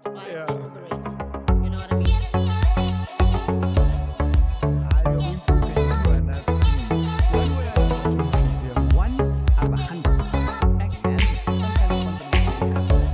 Why is Yeah. it overrated? You know what I mean? You're going to pay anyone as one way or another to treat you. 1/100 XL is some kind of fundamental habit.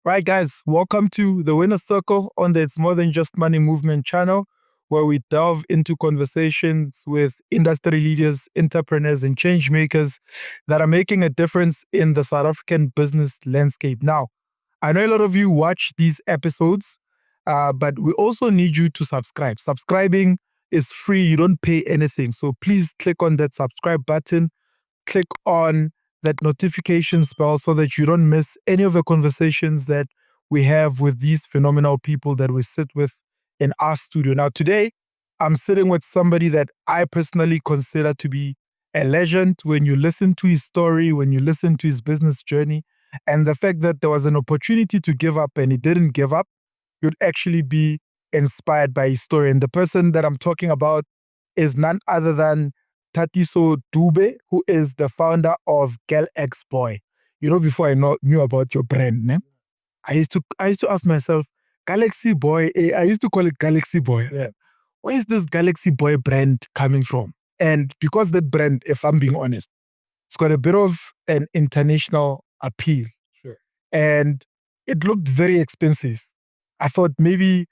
Right, guys, welcome to the Winner Circle on the It's More Than Just Money Movement channel, where we delve into conversations with industry leaders, entrepreneurs, and change makers that are making a difference in the South African business landscape. Now, I know a lot of you watch these episodes, but we also need you to subscribe. Subscribing is free, you don't pay anything. So please click on that subscribe button, click on that notifications bell so that you don't miss any of the conversations that we have with these phenomenal people that we sit with in our studio. Now, today, I'm sitting with somebody that I personally consider to be a legend when you listen to his story, when you listen to his business journey, and the fact that there was an opportunity to give up and he didn't give up, you'd actually be inspired by his story. And the person that I'm talking about is none other than Thatiso Dube, who is the founder of Galxboy. You know, before knew about your brand name, I used to ask myself, Galaxy Boy, I used to call it Galaxy Boy. Yeah. Where is this Galaxy Boy brand coming from? And because that brand, if I'm being honest, it's got a bit of an international appeal. Sure. And it looked very expensive. I thought maybe,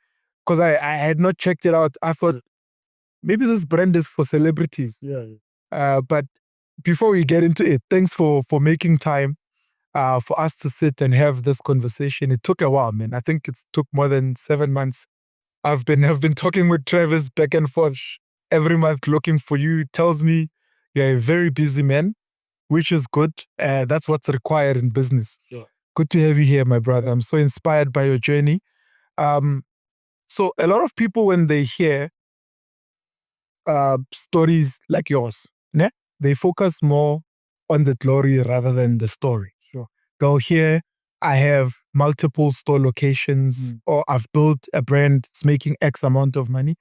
because I had not checked it out, I thought maybe this brand is for celebrities. Yeah. But before we get into it, thanks for making time for us to sit and have this conversation. It took a while, man. I think it took more than 7 months. I've been talking with Travis back and forth every month looking for you. He tells me you're a very busy man, which is good. That's what's required in business. Sure. Good to have you here, my brother. I'm so inspired by your journey. So a lot of people, when they hear stories like yours, né? They focus more on the glory rather than the story. Sure. They'll hear, I have multiple store locations, or I've built a brand, it's making X amount of money.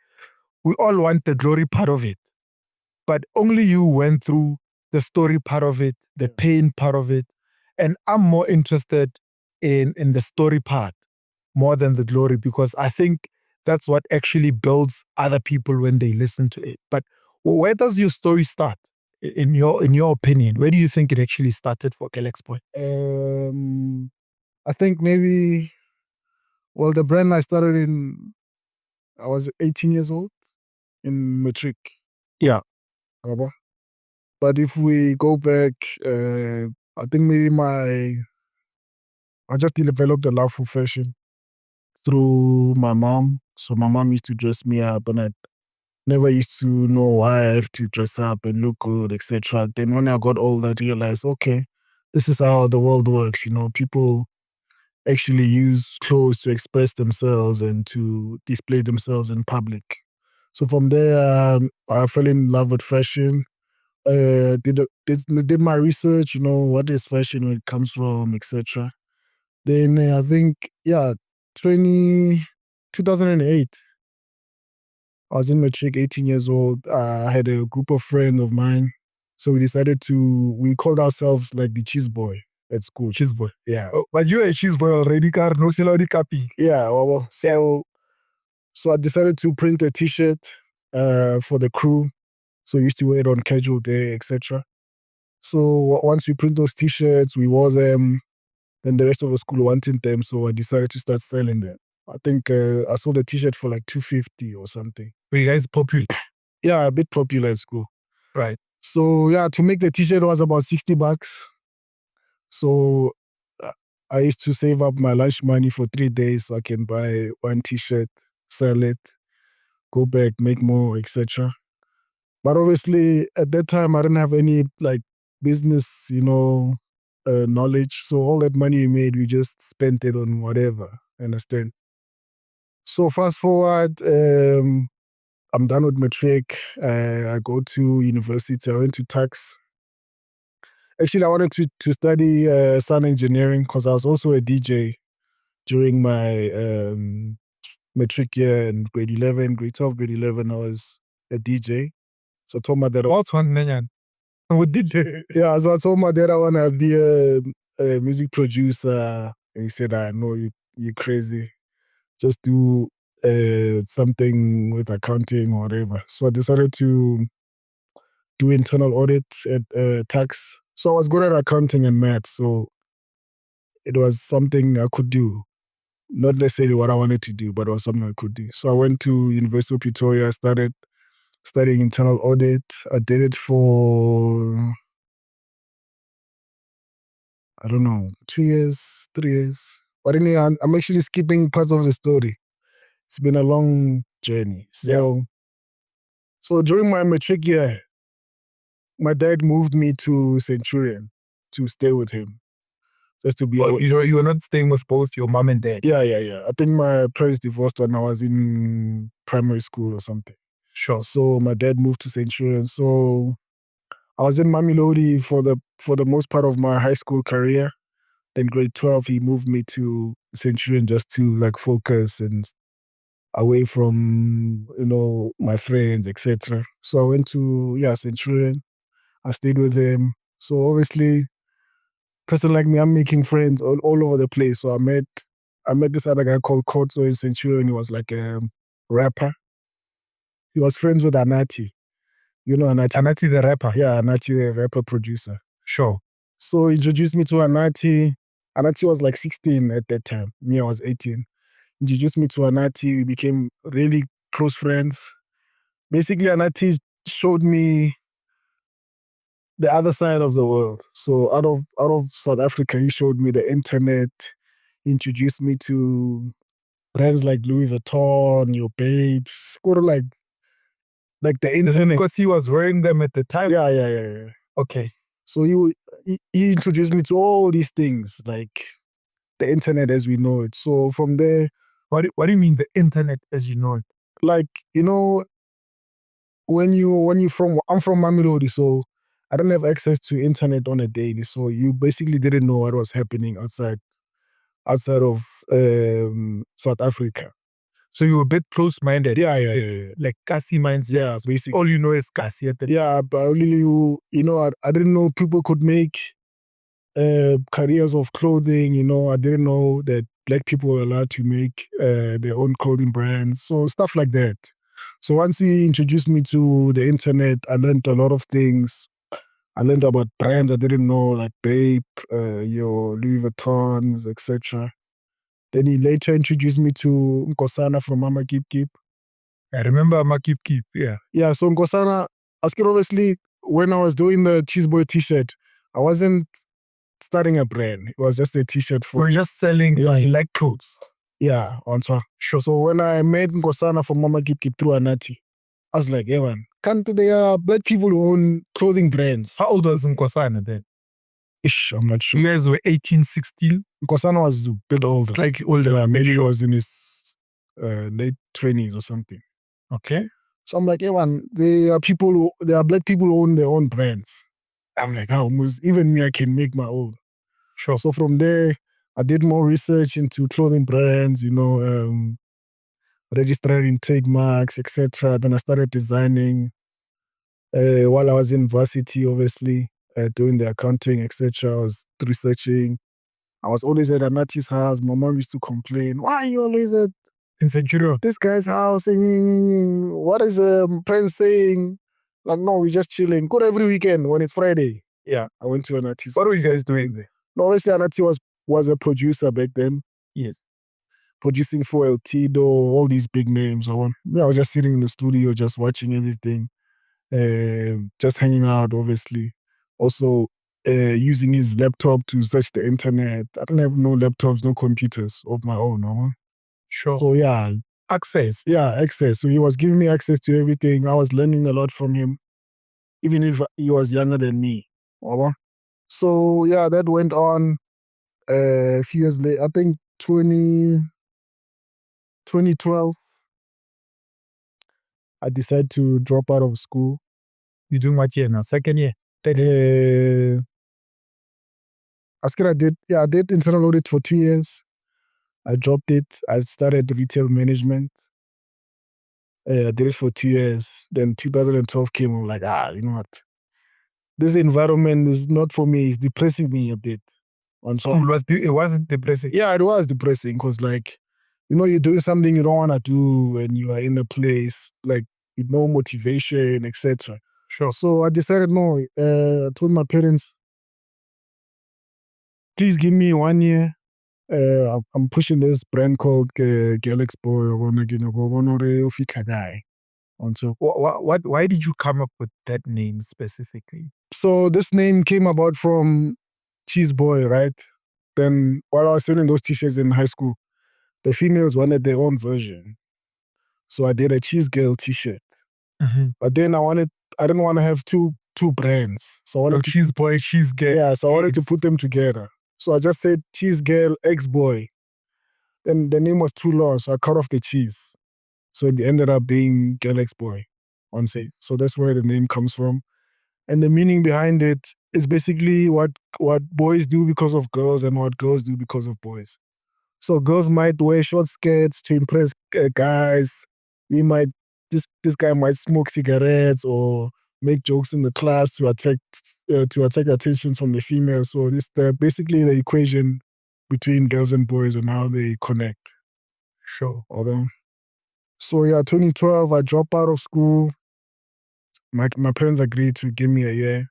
We all want the glory part of it. But only you went through the story part of it, the pain part of it. And I'm more interested in the story part more than the glory, because I think that's what actually builds other people when they listen to it. But where does your story start? In your opinion, where do you think it actually started for Galxboy? I think maybe, well, the brand I started in, I was 18 years old in matric. Yeah. Yabo. But if we go back, I think maybe I just developed a love for fashion through my mom. So my mom used to dress me up, and I never used to know why I have to dress up and look good, etc. Then when I got older, I realized, okay, this is how the world works. You know, people actually use clothes to express themselves and to display themselves in public. So from there, I fell in love with fashion. Did my research, you know, what is fashion, where it comes from, etc. Then I think, 2008, I was in matric, 18 years old. I had a group of friends of mine. So we called ourselves like the Cheese Boy at school. Cheese Boy. Yeah. Oh, but you're a cheese boy already, car no already copy. Yeah. Well, so I decided to print a T-shirt for the crew. So we used to wear it on casual day, etc. So once we print those T-shirts, we wore them. Then the rest of the school wanted them, so I decided to start selling them. I think I sold a T-shirt for like 250 or something. Were you guys popular? Yeah, a bit popular at school. Right. So yeah, to make the T-shirt was about $60. So I used to save up my lunch money for 3 days so I can buy one T-shirt, sell it, go back, make more, etc. But obviously at that time I didn't have any like business, knowledge. So all that money we made, we just spent it on whatever. Understand? So fast forward, I'm done with matric. I go to university. I went to tax. Actually, I wanted to study sound engineering because I was also a DJ during my matric year and grade 11, grade 12, grade 11, I was a DJ. So I told my dad, What's one name? What did yeah, so I told my dad I want to be a music producer. And he said, I know you're crazy. Just do something with accounting or whatever. So I decided to do internal audit at tax. So I was good at accounting and math. So it was something I could do. Not necessarily what I wanted to do, but it was something I could do. So I went to University of Pretoria, started studying internal audit. I did it for, I don't know, 2 years, 3 years. But anyway, I'm actually skipping parts of the story. It's been a long journey. So during my matric year, my dad moved me to Centurion to stay with him. Just to be you were not staying with both your mom and dad? Yeah. I think my parents divorced when I was in primary school or something. Sure. So my dad moved to Centurion. So I was in Mamelodi for the most part of my high school career. Then grade 12, he moved me to Centurion just to like focus and away from, my friends, etc. So I went to, Centurion. I stayed with him. So obviously, person like me, I'm making friends all over the place. So I met this other guy called Kotso in Centurion. He was like a rapper. He was friends with Anati. You know Anati? Anati the rapper? Yeah, Anati the rapper producer. Sure. So he introduced me to Anati. Anati was like 16 at that time. Me, I was 18. Introduced me to Anati. We became really close friends. Basically, Anati showed me the other side of the world. So out of South Africa, he showed me the internet, introduced me to brands like Louis Vuitton, your babes, go to like the internet. Because he was wearing them at the time? Yeah. Okay. So he introduced me to all these things, like the internet as we know it. So from there, what do you mean the internet as you know it? Like, I'm from Mamelodi, so I don't have access to internet on a daily. So you basically didn't know what was happening outside of South Africa. So you were a bit close-minded? Yeah. Like Kasi minds. Yeah, basically. All you know is Kasi at the Yeah, but only I didn't know people could make careers of clothing. I didn't know that black people were allowed to make their own clothing brands. So stuff like that. So once he introduced me to the internet, I learned a lot of things. I learned about brands I didn't know, like Bape, your Louis Vuittons, etc. Then he later introduced me to Nkosana from Mama Keep Keep. I remember Mama Keep Keep, yeah. Yeah, so Nkosana, obviously, when I was doing the Cheeseboy t-shirt, I wasn't starting a brand. It was just a t-shirt for... We're just selling like clothes. Yeah, on top. Sure. So when I met Nkosana from Mama Keep Keep through Anati, I was like, yeah, man, can't there are black people who own clothing brands? How old was Nkosana then? I'm not sure. You guys were 18, 16? Nkosana was a bit older. Like older. Yeah, maybe he was in his late 20s or something. Okay. So I'm like, yeah, man, there are black people who own their own brands. I'm like, even me, I can make my own. Sure. So from there, I did more research into clothing brands, registering trademarks, etc. Then I started designing while I was in varsity, obviously, doing the accounting, etc. I was researching. I was always at Anati's house. My mom used to complain, why are you always at this guy's house singing? What is Prince saying? Like, no, we're just chilling. Go every weekend when it's Friday. Yeah, I went to Anati's. What were you guys doing there? No, obviously Anati was a producer back then. Yes. Producing for El Tido, all these big names. I was just sitting in the studio, just watching everything, just hanging out, obviously. Also, using his laptop to search the internet. I don't have no laptops, no computers of my own. Sure. So yeah. Access. Yeah, access. So he was giving me access to everything. I was learning a lot from him, even if he was younger than me. So yeah, that went on a few years later. I think 2012, I decided to drop out of school. You doing what year now? Second year? I did internal audit for 2 years. I dropped it. I started retail management. I did it for 2 years. Then 2012 came. I'm like, you know what? This environment is not for me. It's depressing me a bit. And so, it wasn't depressing. yeah, it was depressing because, like, you know, you're doing something you don't want to do and you are in a place, like, with no motivation, etc. Sure. So I decided, no, I told my parents, please give me 1 year. I'm pushing this brand called Galxboy. I want to get a guy. And so, Why did you come up with that name specifically? so this name came about from Cheese Boy, right? Then while I was selling those t-shirts in high school, the females wanted their own version. So I did a Cheese Girl t-shirt. But then I didn't want to have two brands. So I wanted Cheese Boy, Cheese Girl. Yeah, so I wanted to put them together. So I just said Cheese Girl, X-Boy. Then the name was too long, so I cut off the cheese. So it ended up being Galxboy on stage. So that's where the name comes from. And the meaning behind it is basically what boys do because of girls and what girls do because of boys. So girls might wear short skirts to impress guys. This guy might smoke cigarettes or make jokes in the class to attract attention from the females. So this basically the equation between girls and boys and how they connect. Sure. Okay. So yeah, 2012, I dropped out of school. My parents agreed to give me a year.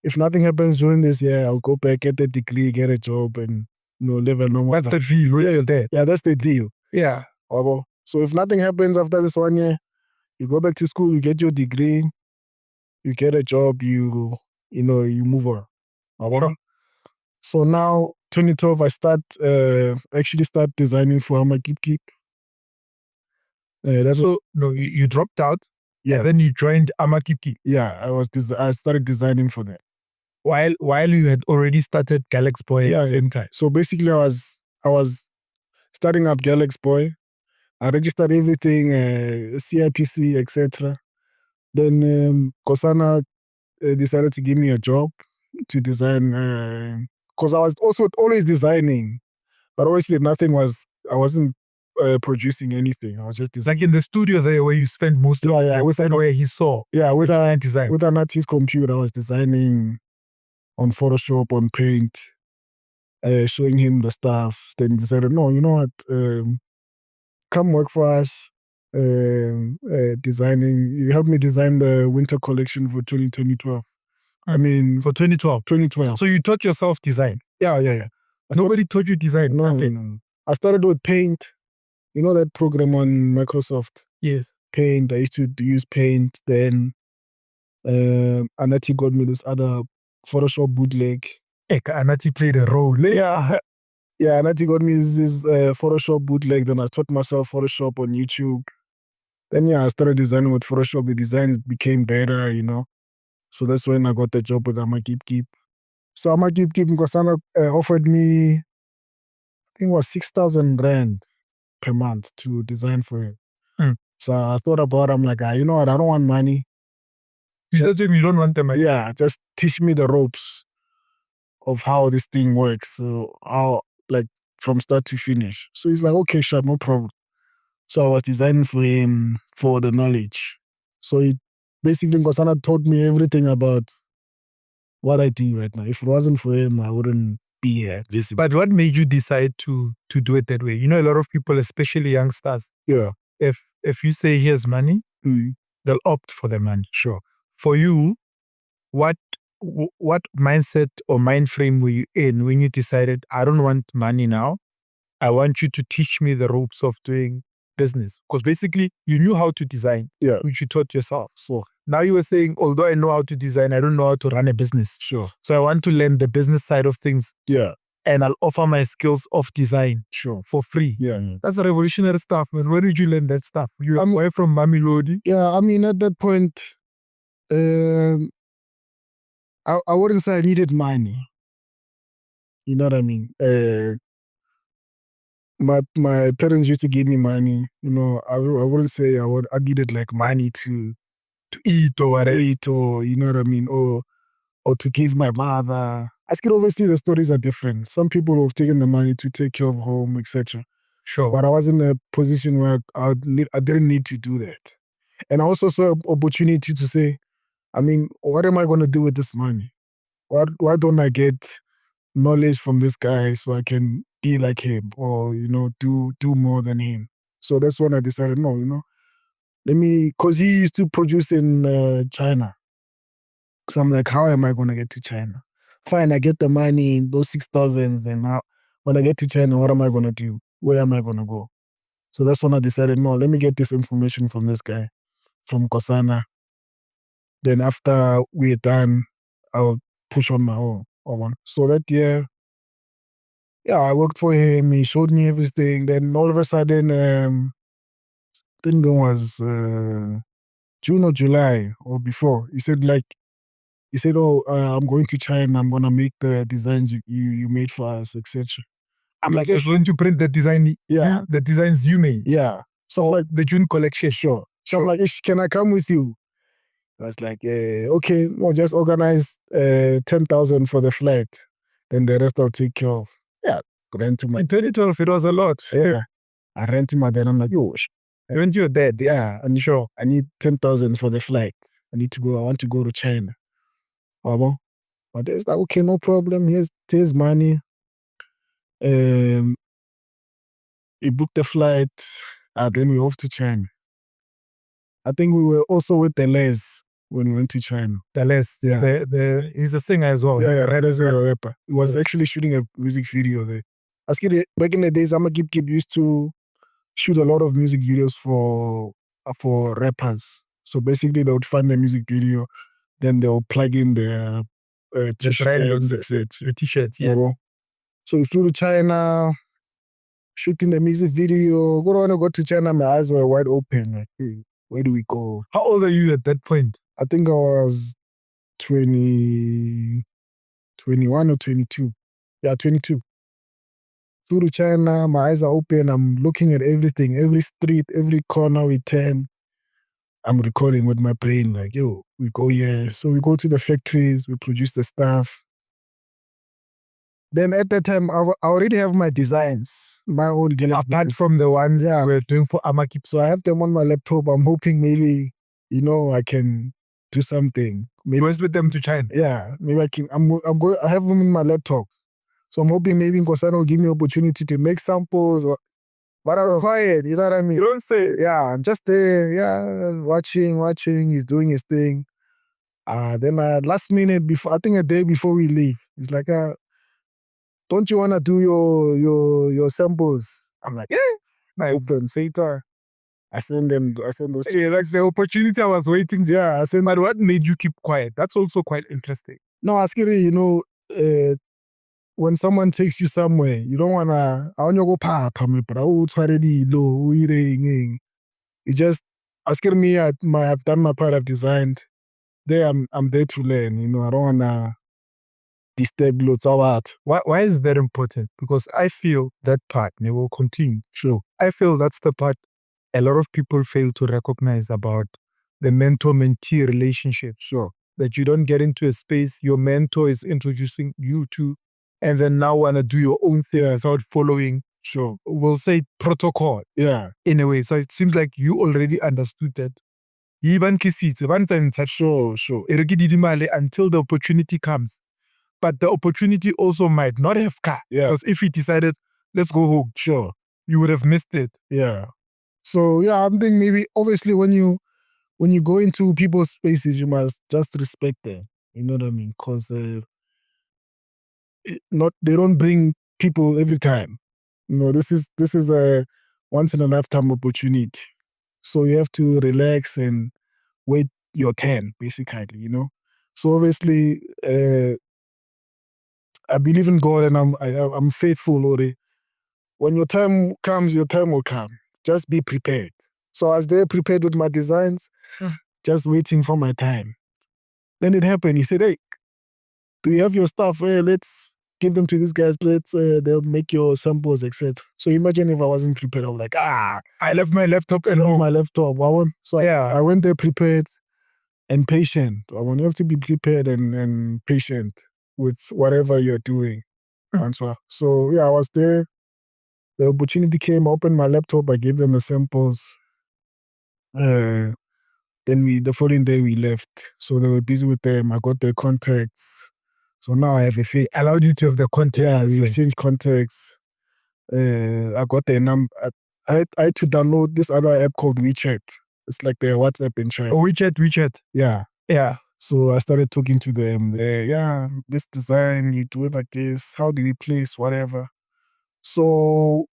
If nothing happens during this year, I'll go back, get a degree, get a job, and live a normal life. That's the deal. Yeah, you're there. Yeah, that's the deal. Yeah. So if nothing happens after this 1 year, you go back to school, you get your degree, you get a job, you move on. Sure. So now, 2012, I actually start designing for Keep. You dropped out. Yeah. And then you joined Amakipki. Yeah, I started designing for them. While you had already started Galxboy at the same time. So basically, I was starting up Galxboy. I registered everything, CIPC, etc. Then Kosana decided to give me a job to design, because I was also always designing, but obviously I wasn't producing anything. I was just designing. Like in the studio there where you spent most of the time, where he saw. Yeah, with design. With an artist computer, I was designing on Photoshop, on Paint, showing him the stuff. Then he decided, no, you know what, come work for us, designing. You helped me design the winter collection for 2012. I mean, for 2012. 2012. So you taught yourself design? Yeah. Nobody taught you design? No. I started with Paint. You know that program on Microsoft? Yes. Paint. I used to use Paint. Then Anati got me this other Photoshop bootleg. Anati played a role. Yeah, Anati got me this Photoshop bootleg. Then I taught myself Photoshop on YouTube. Then I started designing with Photoshop. The designs became better, So that's when I got the job with Keep. So Keep Nkosana offered me, I think it was 6,000 rand per month to design for him. So I thought about it. I'm like, you know what? I don't want money. You said to him you don't want the money? Yeah, just teach me the ropes of how this thing works. So how, like, from start to finish. So he's like, okay, sure, no problem. So I was designing for him for the knowledge. So he basically, Nkosana taught me everything about what I do right now. If it wasn't for him, I wouldn't be here visible. But what made you decide to do it that way? A lot of people, especially youngsters, if you say here's money, they'll opt for the money. Sure. For you, what mindset or mind frame were you in when you decided, I don't want money now, I want you to teach me the ropes of doing business? Because basically you knew how to design, which you taught yourself. So now you were saying, although I know how to design, I don't know how to run a business. Sure. So I want to learn the business side of things. Yeah. And I'll offer my skills of design. Sure. For free. Yeah. That's a revolutionary stuff, man. Where did you learn that stuff? You were away from Mami Lodi? Yeah, I mean, at that point, I wouldn't say I needed money. You know what I mean? My parents used to give me money. I wouldn't say I needed like money to eat or whatever. Eat, or you know what I mean, or to give my mother. I think obviously the stories are different. Some people have taken the money to take care of home, etc. Sure. But I was in a position where I didn't need to do that. And I also saw an opportunity to say, I mean, what am I going to do with this money? Why don't I get knowledge from this guy so I can be like him or, do more than him? So that's when I decided, no, let me, because he used to produce in China. So I'm like, how am I going to get to China? Fine, I get the money, those 6,000s, and now when I get to China, what am I going to do? Where am I going to go? So that's when I decided, no, let me get this information from this guy, from Kosana. Then after we're done, I'll push on my own. So that year, yeah, I worked for him. He showed me everything. Then all of a sudden, I think it was June or July or before. He said, oh, I'm going to China. I'm going to make the designs you made for us, etc. I'm like, You're going to print the design, yeah, the designs you made. yeah. So like The June collection. sure. So I'm like, can I come with you? I was like, okay, well, just organize 10,000 for the flight. Then the rest I'll take care of. Yeah, rent to my. In 2012, it was a lot. Yeah, I rent to my dad. I'm like, yo, When you're dead, yeah, and sure, I need 10,000 for the flight. I want to go to China. But there's like, okay, no problem. Here's money. He booked the flight. Then we off to China. I think we were also with the Les when we went to China. The less. Yeah. He's a singer as well. Yeah, right as a rapper. He was actually shooting a music video there. Back in the days, I'm a Gip used to shoot a lot of music videos for rappers. So basically, they would find the music video, then they'll plug in their t-shirts. The t-shirts, yeah. So we flew to China, shooting the music video. When I got to China, my eyes were wide open. Like, hey, where do we go? How old are you at that point? I think I was 21 or 22. Yeah, 22. Flew to China, my eyes are open. I'm looking at everything, every street, every corner we turn. I'm recording with my brain, like, yo, we go here. So we go to the factories, we produce the stuff. Then at that time, I already have my designs, my own Galxboy. Apart from the ones we're doing for Amakip. So I have them on my laptop. I'm hoping maybe, I can do something. Maybe went with them to China. Yeah, maybe I can. I have them in my laptop. So I'm hoping maybe Nkosana will give me opportunity to make samples. But I'm quiet, you know what I mean? You don't say. Yeah, I'm just there, watching. He's doing his thing. Then last minute, before, I think a day before we leave, he's like, don't you want to do your samples? I'm like, Nice. Open, Sator. I send those. Yeah, like the opportunity I was waiting. Yeah, I send. But what made you keep quiet? That's also quite interesting. No, Askiri, when someone takes you somewhere, you don't wanna. I want you go park, but already low. You just Askiri me. I've done my part. I've designed. There, I'm there to learn. I don't wanna disturb loads of art. Why is that important? Because I feel that part, and it will continue. Sure. I feel that's the part a lot of people fail to recognize about the mentor-mentee relationship. Sure. That you don't get into a space your mentor is introducing you to, and then now want to do your own thing without following, Sure. we'll say, protocol. Yeah. In a way. So it seems like you already understood that. Sure. Until the opportunity comes. But the opportunity also might not have come. Yeah. Because if he decided, let's go home, Sure. you would have missed it. Yeah. So yeah, I'm thinking maybe obviously when you go into people's spaces, you must just respect them. You know what I mean? Because they don't bring people every time. This is a once in a lifetime opportunity. So you have to relax and wait your turn, basically. So obviously, I believe in God and I'm faithful already. When your time comes, your time will come. Just be prepared. So I was there prepared with my designs, just waiting for my time. Then it happened. He said, hey, do you have your stuff? Let's give them to these guys. They'll make your samples, etc. So imagine if I wasn't prepared. I was like, I left my laptop at home. My laptop. So I went there prepared and patient. You have to be prepared and patient. with whatever you're doing. So yeah, I was there. The opportunity came, I opened my laptop, I gave them the samples. Then the following day we left. So they were busy with them. I got their contacts. So now I have a fit. Allowed you to have the contacts. Yeah, we exchanged contacts. I got their number. I had to download this other app called WeChat. It's like their WhatsApp in China. Oh, WeChat. Yeah. Yeah. So I started talking to them. Yeah, this design, you do it like this. How do you place whatever? So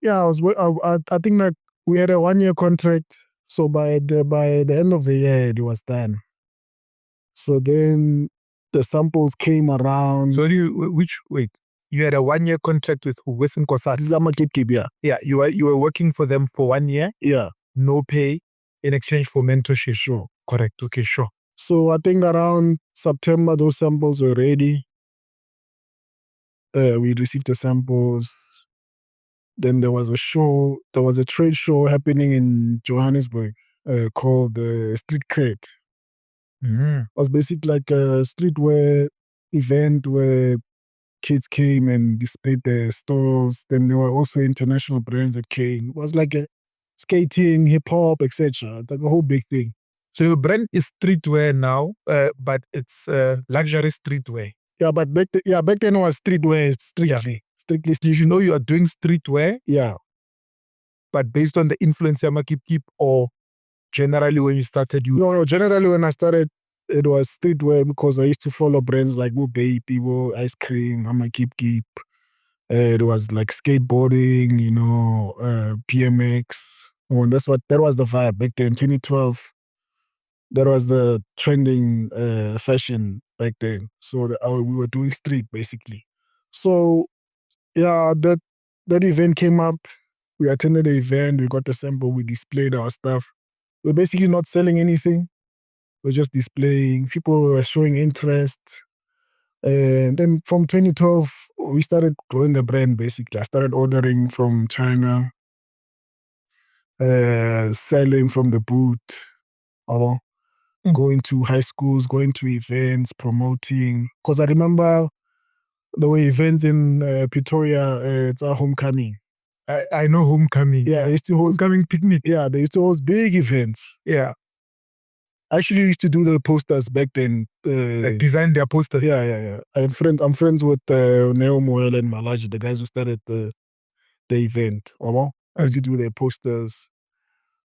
yeah, I think like we had a 1-year contract. So by the end of the year, it was done. So then the samples came around. So you had a 1-year contract with who? With Nkosat? This is Keep, yeah. Yeah, you were working for them for 1 year. Yeah. No pay in exchange for mentorship. Sure. Correct. Okay, sure. So I think around September, those samples were ready. We received the samples. Then there was a trade show happening in Johannesburg called Streetwear. Mm-hmm. It was basically like a streetwear event where kids came and displayed their stalls. Then there were also international brands that came. It was like a skating, hip hop, etc. Like a whole big thing. So your brand is streetwear now, but it's luxury streetwear. Yeah, but back then it was streetwear, strictly. Yeah. Strictly. Did you know you are doing streetwear? Yeah. But based on the influence of Keep, or generally when you started, No, generally when I started, it was streetwear because I used to follow brands like Dube, People, Ice Cream, Keep. It was like skateboarding, BMX. That was the vibe back then, 2012. That was the trending fashion back then. So we were doing street basically. So yeah, that event came up. We attended the event. We got the sample. We displayed our stuff. We're basically not selling anything. We're just displaying. People were showing interest. And then from 2012, we started growing the brand basically. I started ordering from China, selling from the booth, going to high schools, going to events, promoting. Because I remember there were events in Pretoria. It's our homecoming. I know homecoming. Yeah, they used to host homecoming picnic. Yeah, they used to host big events. Yeah. I actually used to do the posters back then. Like design their posters. Yeah. I'm friends with Neo Moel and Malaji, the guys who started the event. I used to do their posters.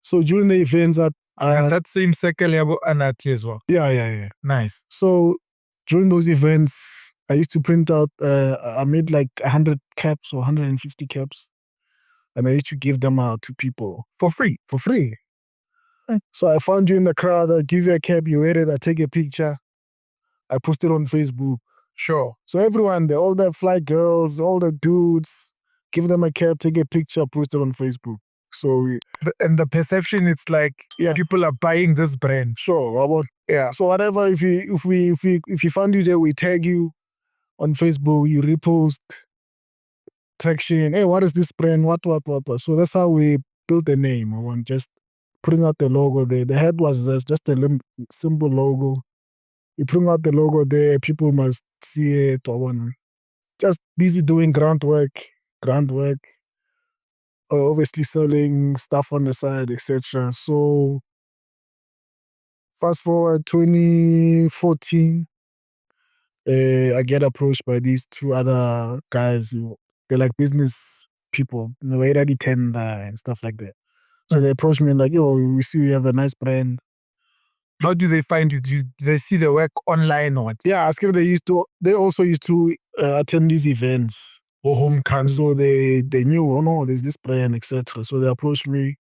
So during the events, and that same circle yabo Anati as well. Yeah. Nice. So during those events, I used to print out. I made like 100 caps or 150 caps, and I used to give them out to people for free. So I found you in the crowd. I give you a cap, you wear it. I take a picture. I post it on Facebook. Sure. So everyone, all the fly girls, all the dudes, give them a cap, take a picture, post it on Facebook. So and the perception, it's like people are buying this brand. Sure. Yeah. So whatever, if you find you there, we tag you on Facebook, you repost, traction. Hey, what is this brand? What? So that's how we built the name. I want just putting out the logo there. The head was just a simple logo. You putting out the logo there, people must see it. Just busy doing groundwork. Obviously selling stuff on the side, etc. So fast forward 2014, I get approached by these two other guys. They're like business people, they already tender and stuff like that. So they approached me and like, yo, we see you have a nice brand. How do they find you? Do they see the work online or what? Yeah, they also used to attend these events. Or homecoming. So they knew, there's this brand, etc. So they approached me.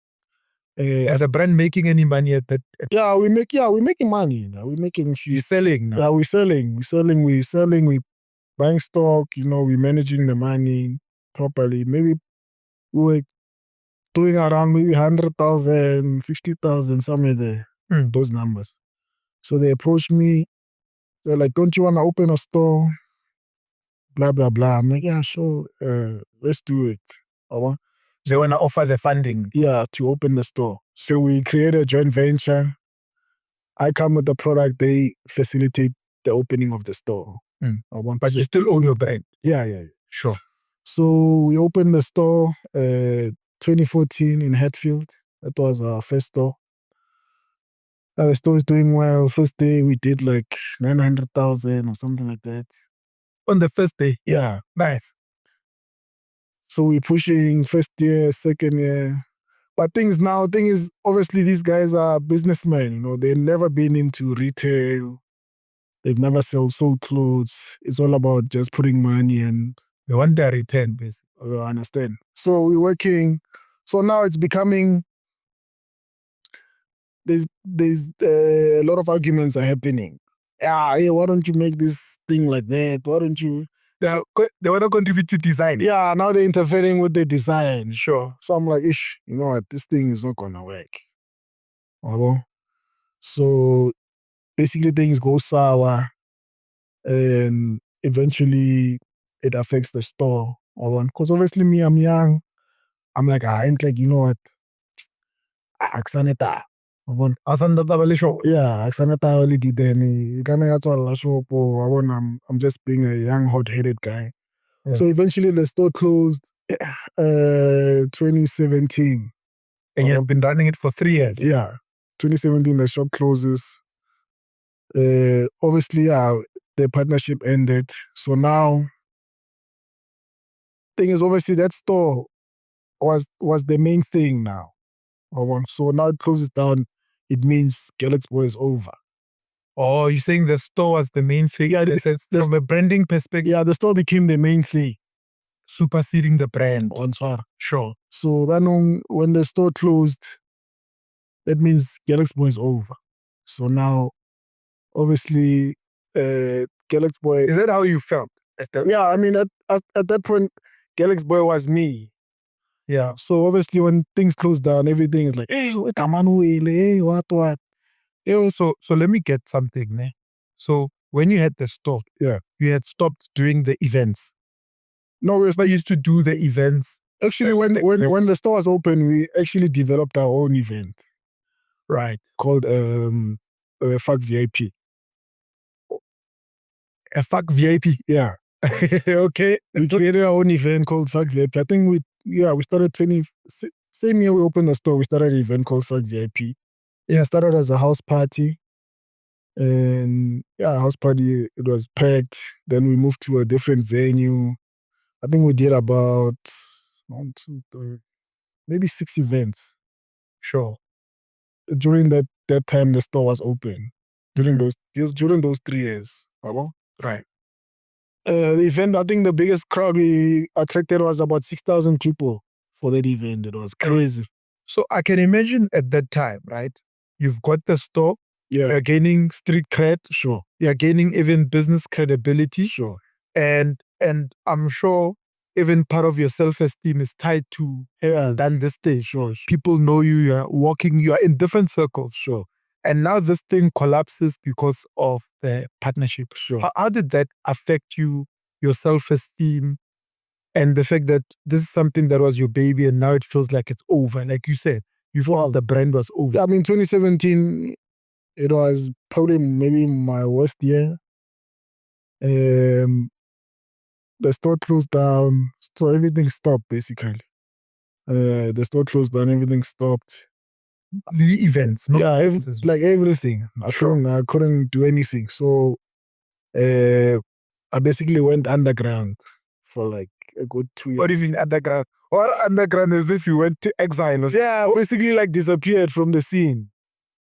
As a brand making any money at that? Yeah, we're making money. We're making. You're selling now? Yeah, we're selling. We're buying stock. We're managing the money properly. Maybe we were doing around maybe 100,000, 50,000, somewhere there. Those numbers. So they approached me. They're like, "Don't you want to open a store?" Blah blah blah. I'm like, "Yeah, sure. Let's do it." They want to offer the funding. Yeah, to open the store. So we create a joint venture. I come with the product, they facilitate the opening of the store. But you still own your brand. Yeah. Sure. So we opened the store 2014 in Hatfield. That was our first store. The store is doing well. First day we did like 900,000 or something like that. On the first day. Yeah. Nice. So we're pushing first year, second year. But thing is, obviously these guys are businessmen, you know, they've never been into retail. They've never sold clothes. It's all about just putting money and They want their return, basically. I understand. So we're working. So now it's becoming, there's a lot of arguments are happening. Yeah, hey, why don't you make this thing like that? Why don't you? They want to contribute to design. Yeah, now they're interfering with the design. Sure. So I'm like, ish, you know what? This thing is not gonna work. So basically things go sour and eventually it affects the store. Because obviously me, I'm young. I'm like, I ain't like, you know what? Aksaneta. Yeah, aksaneta only did any. I'm just being a young, hot-headed guy. Yeah. So eventually the store closed 2017. And you've been running it for 3 years. Yeah. 2017, the shop closes. Obviously, the partnership ended. So now, thing is, obviously, that store was the main thing now. So now it closes down. It means Galxboy is over. Oh, you're saying the store was the main thing? Yeah, from a branding perspective. Yeah, the store became the main thing. Superseding the brand. Sure. So when the store closed, that means Galxboy is over. So now, obviously, Galxboy. Is that how you felt? Yeah, I mean, at that point, Galxboy was me. Yeah. So obviously, when things close down, everything is like, hey, what? So let me get something, ne? So when you had the store, Yeah, you had stopped doing the events. no, we But you used to do the events. actually when the store was open, we actually developed our own event, Right. called Fuck VIP. A fuck VIP. Yeah. Okay. We created our own event called Fuck VIP. I think we started same year we opened the store, we started an event called Fuck VIP. Yeah, it started as a house party. And house party, it was packed. Then we moved to a different venue. I think we did about 1, 2, 3, maybe 6 events. Sure. During that time the store was open. During those 3 years. Right. The event, I think the biggest crowd we attracted was about 6,000 people for that event. It was crazy. So I can imagine at that time, right? You've got the store, Yeah, you're gaining street cred, sure. you're gaining even business credibility. Sure. And I'm sure even part of your self-esteem is tied to than this stage. Sure. People know you, you're walking, you're in different circles. Sure. And now this thing collapses because of the partnership. Sure. How did that affect you, your self-esteem, and the fact that this is something that was your baby and now it feels like it's over? Like you said, you felt the brand was over. I mean, 2017, it was probably maybe my worst year. The store closed down, so everything stopped basically. The store closed down, everything stopped. The events, no? Yeah, everything. I couldn't do anything. So I basically went underground for like a good 2 years. What do you mean underground? Or underground as if you went to exile or something? Yeah, basically like disappeared from the scene.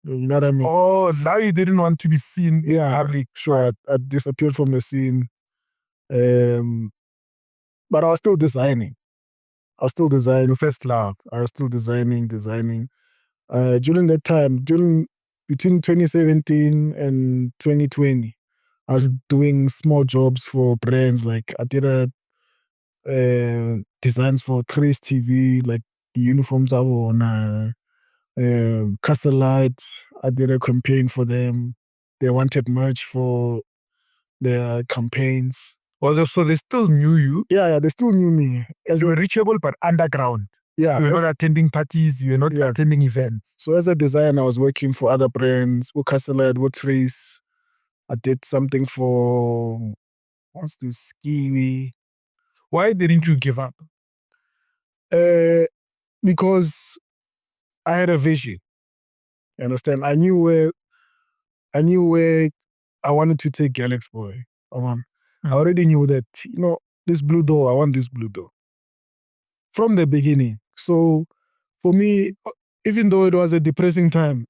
You know what I mean? Oh, now you didn't want to be seen. Yeah, sure. I disappeared from the scene. But I was still designing. Your first love. I was still designing. During that time, between 2017 and 2020, I was doing small jobs for brands. Like I did designs for Trace TV, like the uniforms I wore on Castle Light. I did a campaign for them. They wanted merch for their campaigns. Well, so they still knew you. Yeah, they still knew me. You were reachable, but underground. Yeah. You were not attending parties, you were not attending events. So as a designer, I was working for other brands, with Castle Light, with Trace. I did something for, what's this, Kiwi. Why didn't you give up? Because I had a vision. You understand? I knew where I wanted to take Galxboy. I already knew that, this blue door, I want this blue door. From the beginning. So for me, even though it was a depressing time,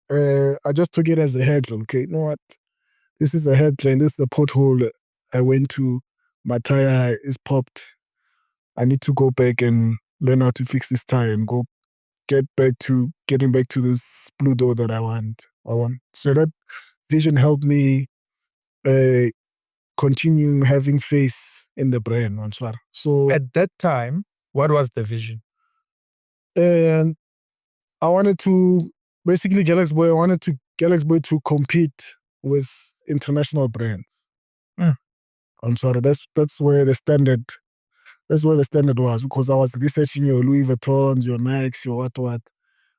I just took it as a headline. Okay, you know what? This is a headline. This is a pothole I went to. My tire is popped. I need to go back and learn how to fix this tire and getting back to this blue door that I want. So that vision helped me continue having faith in the brand. So At that time, what was the vision? and I wanted to basically Galxboy. I wanted to Galxboy to compete with international brands. I'm sorry. That's where the standard. That's where the standard was, because I was researching your Louis Vuittons, your Nikes, your what.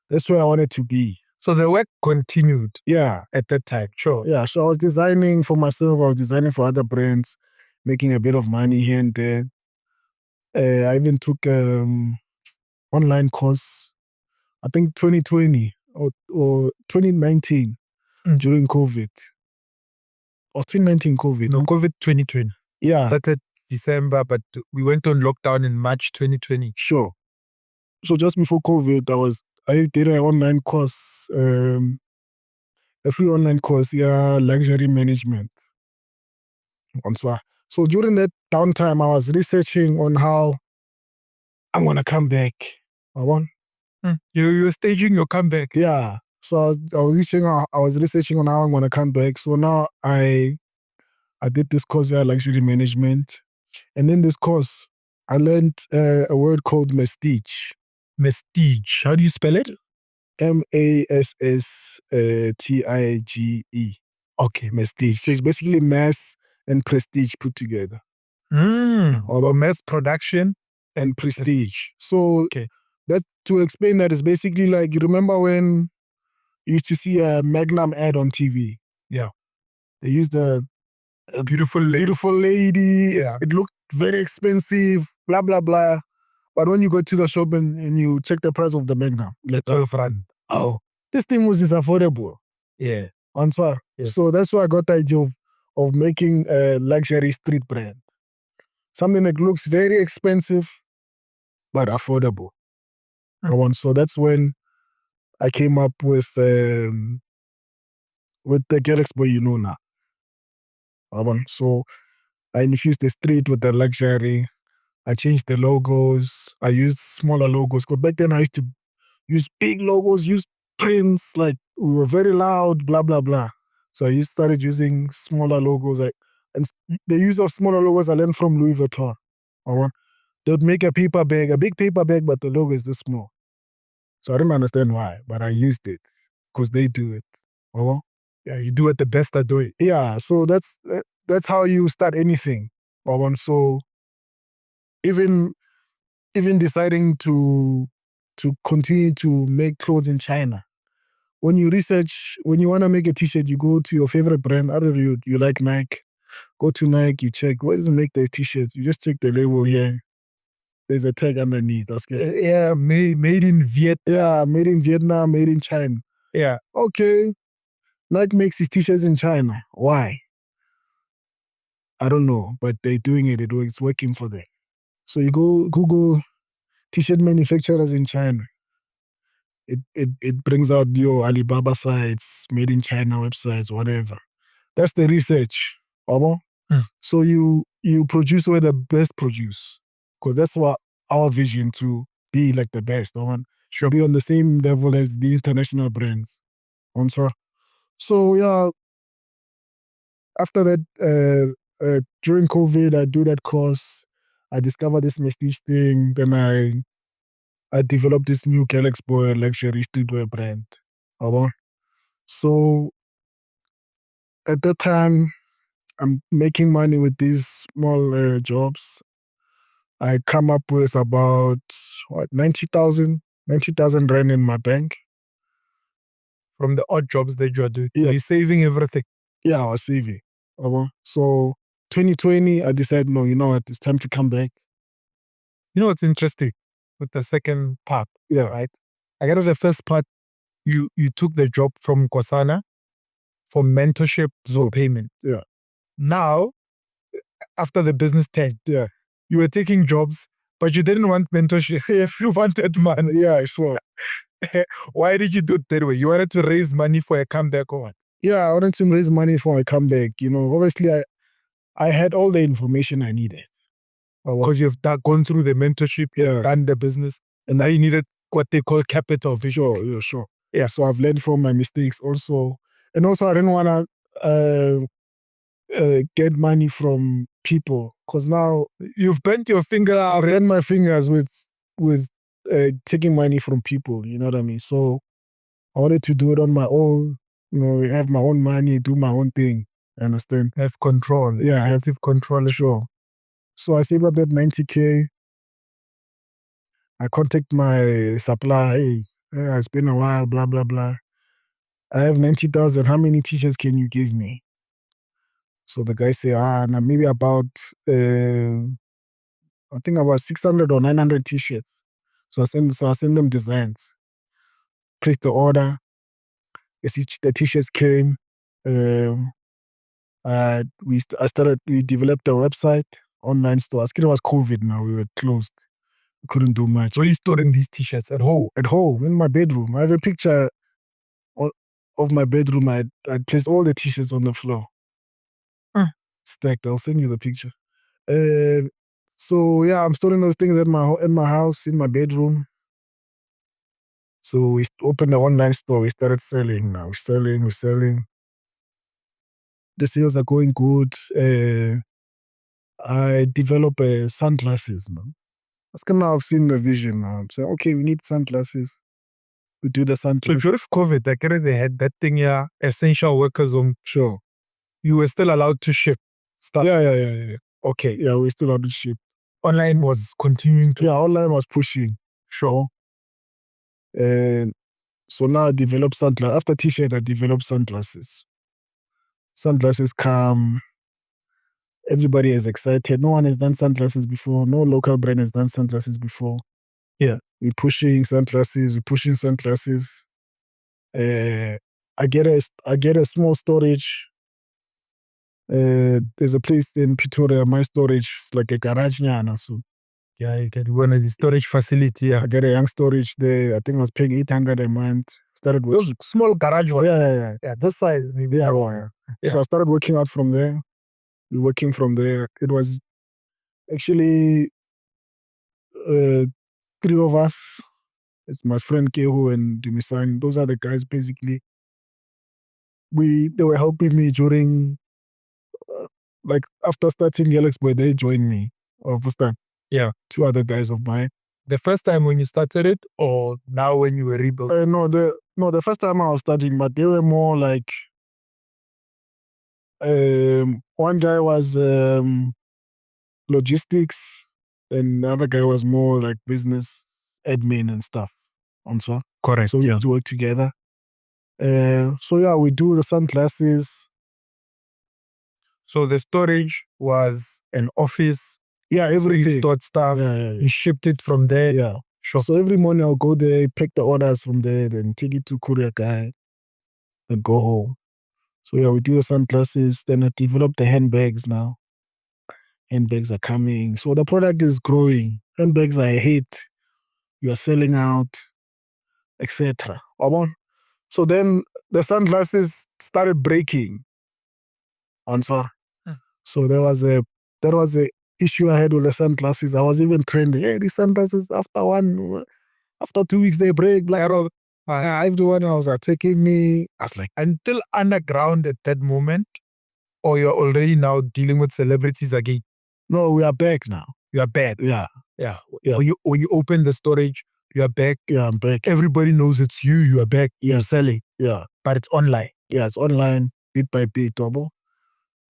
That's where I wanted to be. So the work continued. Yeah. At that time, sure. Yeah. So I was designing for myself. I was designing for other brands, making a bit of money here and there. I even took online course. I think 2020 or 2019 during COVID. Or 2019 COVID. No, COVID 2020. Yeah. Started December, but we went on lockdown in March 2020. Sure. So just before COVID, I did an online course, a free online course, luxury management. So during that downtime, I was researching on how I'm gonna come back. You were staging your comeback. Yeah. So I was researching on how I'm gonna come back. So now I did this course, luxury management, and in this course, I learned a word called mestige. Mestige. How do you spell it? MASSTIGE. Okay, mestige. So it's basically mass and prestige put together. Or mass production and prestige. So that, to explain that, is basically like, you remember when you used to see a Magnum ad on TV? Yeah. They used a beautiful lady. Yeah. It looked very expensive, blah, blah, blah. But when you go to the shop and you check the price of the Magnum, like 12 rand. Oh, this thing was affordable. Yeah. Yeah. So that's why I got the idea of making a luxury street brand. Something that looks very expensive, but affordable. So that's when I came up with the Galxboy you know now. So I infused the street with the luxury. I changed the logos. I used smaller logos. Because back then I used to use big logos, use prints, like we were very loud, blah, blah, blah. So I started using smaller logos. And the use of smaller logos I learned from Louis Vuitton. They'd make a paper bag, a big paper bag, but the logo is this small. So I didn't understand why, but I used it because they do it. Yeah, you do it the best I do it. Yeah, so that's how you start anything. So even deciding to continue to make clothes in China. When you want to make a t-shirt, you go to your favorite brand. Either you like Nike, go to Nike, you check, where does it make the t-shirts? You just check the label here. There's a tag underneath. That's good. Made in Vietnam. Yeah, made in Vietnam, made in China. Yeah. Okay. Nike makes his t-shirts in China. Why? I don't know, but they're doing it. It's working for them. So you go Google t-shirt manufacturers in China. It brings out your Alibaba sites, made in China websites, whatever. That's the research. So you produce where the best produce. Because that's what our vision, to be like the best. Should be on the same level as the international brands. So yeah, after that, during COVID, I do that course. I discovered this mestige thing. Then I developed this new Galxboy luxury streetwear brand. So at that time, I'm making money with these small jobs. I come up with about 90,000 rand in my bank. From the odd jobs that you are doing. Yeah. You're saving everything. Yeah, I was saving. So 2020, I decided, no, you know what, it's time to come back. You know what's interesting with the second part? Yeah. Right? I get the first part, you took the job from Kosana for mentorship or payment. Yeah. Now, after the business turned, Yeah. you were taking jobs, but you didn't want mentorship. If you wanted money. Yeah, sure. Why did you do it that way? You wanted to raise money for a comeback or what? Yeah, I wanted to raise money for a comeback. You know, obviously I had all the information I needed. Because you've gone through the mentorship, you've done the business, and now you needed what they call capital. Sure, yeah, sure. Yeah, so I've learned from my mistakes also. And also I didn't want to get money from people, because now You've bent your finger I out. ran my fingers with taking money from people, you know what I mean? So I wanted to do it on my own, you know, have my own money, do my own thing. Understand? Have control. Yeah, Have control. sure. So I saved up that 90K. I contact my supplier, hey, it's been a while, blah, blah, blah. I have 90,000. How many t-shirts can you give me? So the guy say, now maybe about, I think about 600 or 900 t-shirts. So I send them designs. Place the order. The t-shirts came. We developed a website, online store. It was COVID now, we were closed. We couldn't do much. So you storing these t-shirts at home? At home, in my bedroom. I have a picture of my bedroom. I placed all the t-shirts on the floor. Stacked. I'll send you the picture. So yeah, I'm storing those things at my house, in my bedroom. So we opened the online store. We started selling now. We're selling. The sales are going good. I develop sunglasses now. That's kind of, I've seen the vision now. I'm saying, okay, we need sunglasses. We do the So sunglasses. during COVID, I get they had that thing, yeah, essential workers on. Sure. You were still allowed to ship stuff. Yeah. Okay. Yeah, we're still allowed to ship. Online was continuing to. Yeah, online was pushing. Sure. And so now I develop sunglasses. After t-shirt, I develop sunglasses. Sunglasses come. Everybody is excited. No one has done sunglasses before. No local brand has done sunglasses before. Yeah. We're pushing sunglasses. I get a small storage. There's a place in Pretoria, my storage is like a garage nyana. So Yeah, you get one of the storage facility. Yeah. I get a young storage there. I think I was paying 800 a month. Started with Those small garage ones. yeah. Yeah, this size maybe. Yeah. Yeah. So I started working out from there. We're working from there. It was actually 3 of us. It's my friend Kehu and Dumisan. Those are the guys basically. They were helping me during, like after starting Galxboy, they joined me. First time. Yeah. 2 other guys of mine. The first time when you started it, or now when you were rebuilding? The first time I was studying, but they were more like, one guy was logistics, and the other guy was more like business admin and stuff. Also. Correct. So we had to work together. So yeah, we do the sunglasses. So the storage was an office. Yeah, You everything. stored stuff. Yeah. You shipped it from there. Yeah. Sure. So every morning I'll go there, pick the orders from there, then take it to courier guy, and go home. So yeah, we do the sunglasses. Then I develop the handbags now. Handbags are coming. So the product is growing. Handbags are a hit. You are selling out, etc. So then the sunglasses started breaking. Answer. So there was a issue I had with the sunglasses. I was even trending. Hey, these sunglasses after 2 weeks they break. Like everyone was attacking me. I was like, Until underground at that moment, or you're already now dealing with celebrities again? no, we are back now. You are back. Yeah. Yeah. Yeah. When you open the storage, you are back. Yeah, I'm back. Everybody knows it's you. You are back. Yeah. You're selling. Yeah. But it's online. Yeah, it's online, bit by bit, Tobo.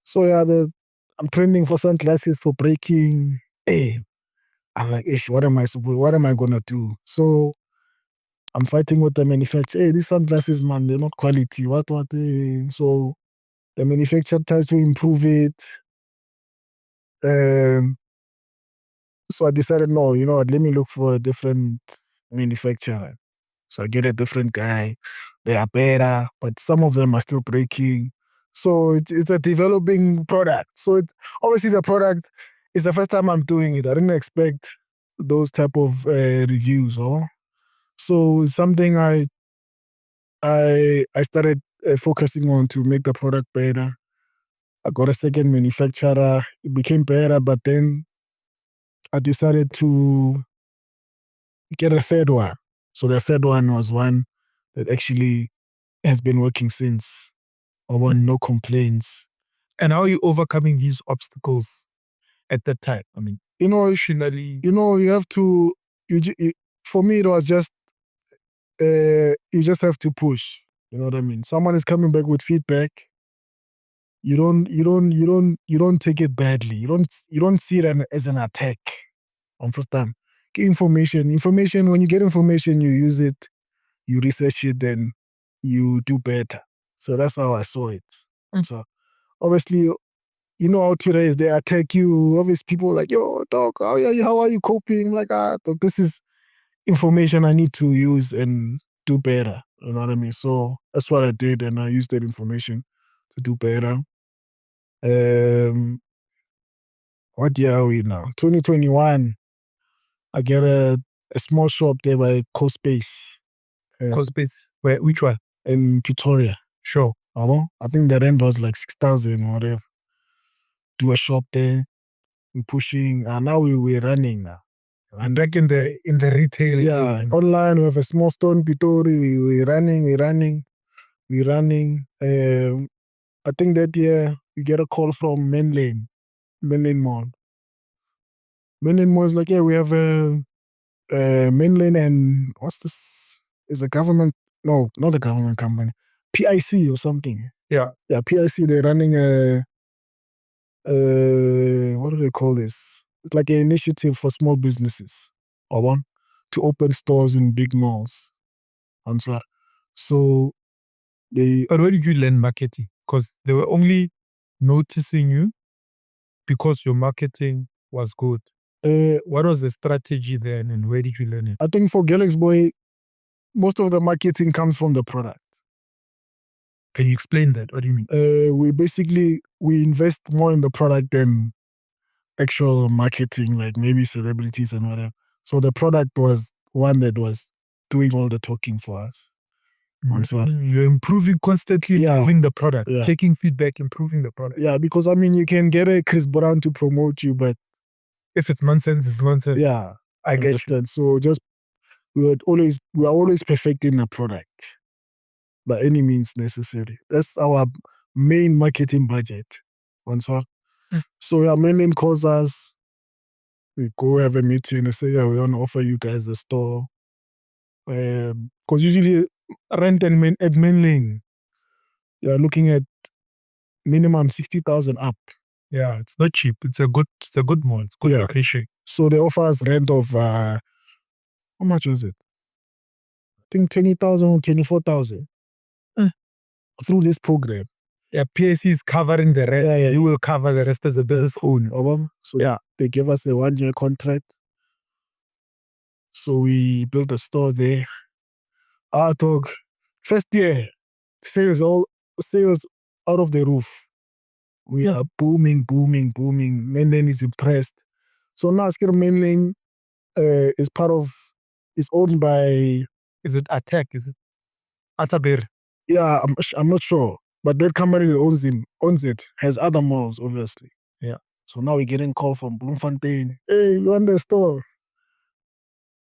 So yeah, I'm trending for sunglasses for breaking. Hey, I'm like, what am I gonna do? So I'm fighting with the manufacturer. Hey, these sunglasses, man, they're not quality. What? So The manufacturer tries to improve it. So I decided, no, you know what, let me look for a different manufacturer. So I get a different guy. They are better, but some of them are still breaking. So it's a developing product. So obviously the product is the first time I'm doing it. I didn't expect those type of reviews. So it's something I started focusing on to make the product better. I got a second manufacturer. It became better, but then I decided to get a third one. So the third one was one that actually has been working since. I want no complaints. And how are you overcoming these obstacles at that time? I mean, emotionally. You have to. For me, it was just you just have to push. You know what I mean? Someone is coming back with feedback. You don't take it badly. You don't see it as an attack. On first time, get information. When you get information, you use it, you research it, then you do better. So that's how I saw it. So obviously, you know how Twitter is, they attack you. Obviously, people are like, yo, dog, how are you coping? I'm like, dog, this is information I need to use and do better. You know what I mean? So that's what I did, and I used that information to do better. What year are we now? 2021. I get a small shop there by CoSpace. CoSpace? Where? Which one? In Pretoria. Sure. I think the rent was like 6,000 or whatever. Do a shop there. We're pushing. And now we're running now. And back in the retail. Yeah, online we have a small store in Pretoria. We're running. I think that year we get a call from Mainland Mall. Mainland Mall is like, yeah, we have a Mainland and what's this? Is a government? No, not a government company. PIC or something. Yeah. Yeah, PIC, they're running what do they call this? It's like an initiative for small businesses to open stores in big malls. So they. But where did you learn marketing? Because they were only noticing you because your marketing was good. What was the strategy then, and where did you learn it? I think for Galxboy, most of the marketing comes from the product. Can you explain that? What do you mean? We invest more in the product than actual marketing, like maybe celebrities and whatever. So the product was one that was doing all the talking for us. You're improving constantly, improving the product, taking feedback, improving the product. Yeah, because I mean, you can get a Chris Brown to promote you, but if it's nonsense, it's nonsense. Yeah, I get you. So just we are always perfecting the product by any means necessary. That's our main marketing budget. So yeah, Mainland calls us. We go have a meeting and say, yeah, we want to offer you guys a store. Because usually rent at Mainland, you're looking at minimum 60,000 up. Yeah, it's not cheap. It's a good mall. It's good location. So they offer us rent of how much was it? I think 20,000 or 24,000 through this program. Yeah, PAC is covering the rest. Yeah. You will cover the rest as a business owner. So yeah, they gave us a 1-year contract. So we built a store there. First year, sales out of the roof. We are booming. Mainland is impressed. So now Skir Mainland is owned by. Is it Attack? Is it Atabir? Yeah, I'm not sure. But that company that owns it, has other malls, obviously. Yeah. So now we're getting call from Bloemfontein. Hey, you want the store?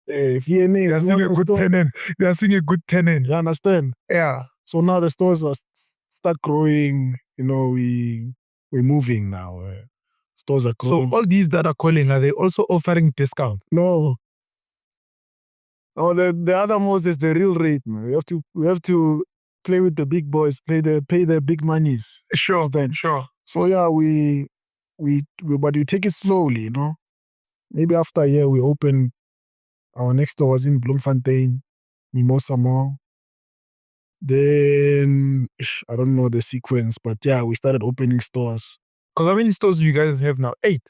Hey, VNA, they're seeing a good tenant. They're seeing a good tenant. You understand? Yeah. So now the stores start growing. You know, we're moving now. Stores are growing. So all these that are calling, are they also offering discount? No. Oh, the other malls is the real rate, man. We have to play with the big boys, pay the big monies. Sure. So yeah, but we take it slowly, you know. Maybe after a year we open. Our next store was in Bloemfontein, Mimosa Mall. Then I don't know the sequence, but yeah, we started opening stores. Because how many stores do you guys have now? 8.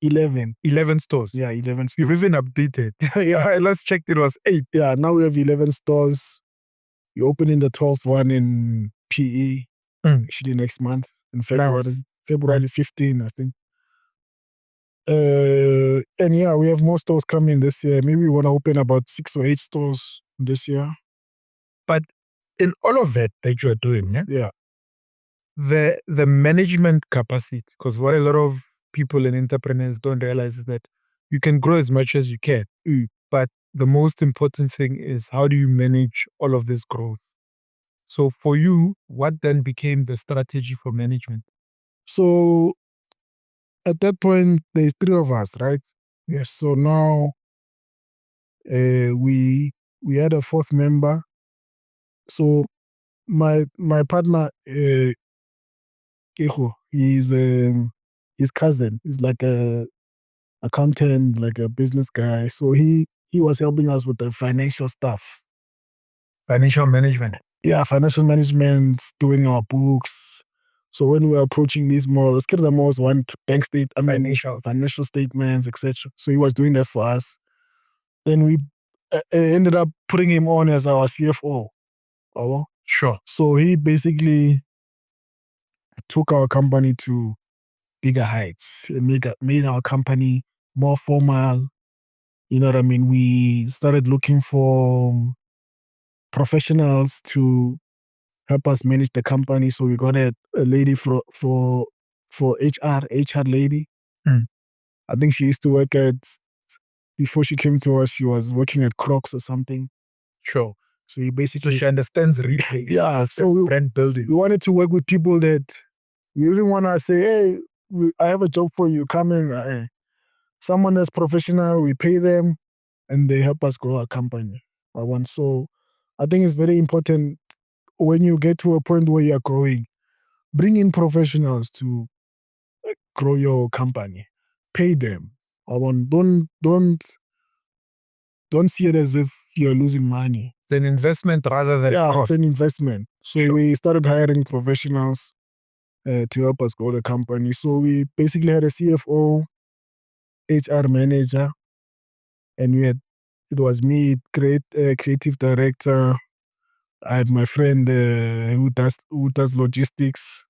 11. 11 stores. Yeah, 11 stores. You've even updated. Yeah. I last checked, it was 8. Yeah, now we have 11 stores. We're opening the 12th one in PE, actually next month in February. Nice. February 15, I think. And yeah, we have more stores coming this year. Maybe we want to open about 6 or 8 stores this year. But in all of that you're doing, Yeah. the management capacity, because what a lot of people and entrepreneurs don't realize is that you can grow as much as you can, but the most important thing is how do you manage all of this growth? So for you, what then became the strategy for management? So at that point, there's 3 of us, right? Yes. So now we had a 4th member. So my partner, Keho, he's his cousin. He's like a accountant, like a business guy. So he was helping us with the financial stuff. Financial management. Yeah, financial management, doing our books. So when we were approaching these malls, the malls want financial statements, etc. So he was doing that for us. Then we ended up putting him on as our CFO. Sure. So he basically took our company to bigger heights, made our company more formal. You know what I mean? We started looking for professionals to help us manage the company. So we got a lady for HR lady. I think she used to work before she came to us, she was working at Crocs or something. Sure. So he basically... So she understands retail. Yeah. So brand building. We wanted to work with people that we didn't want to say, hey, I have a job for you, come in. Someone that's professional, we pay them, and they help us grow our company. So I think it's very important when you get to a point where you're growing, bring in professionals to grow your company. Pay them. Don't see it as if you're losing money. It's an investment rather than cost. It's an investment. So we started hiring professionals to help us grow the company. So we basically had a CFO, HR manager, and it was me, creative director. I had my friend who does logistics.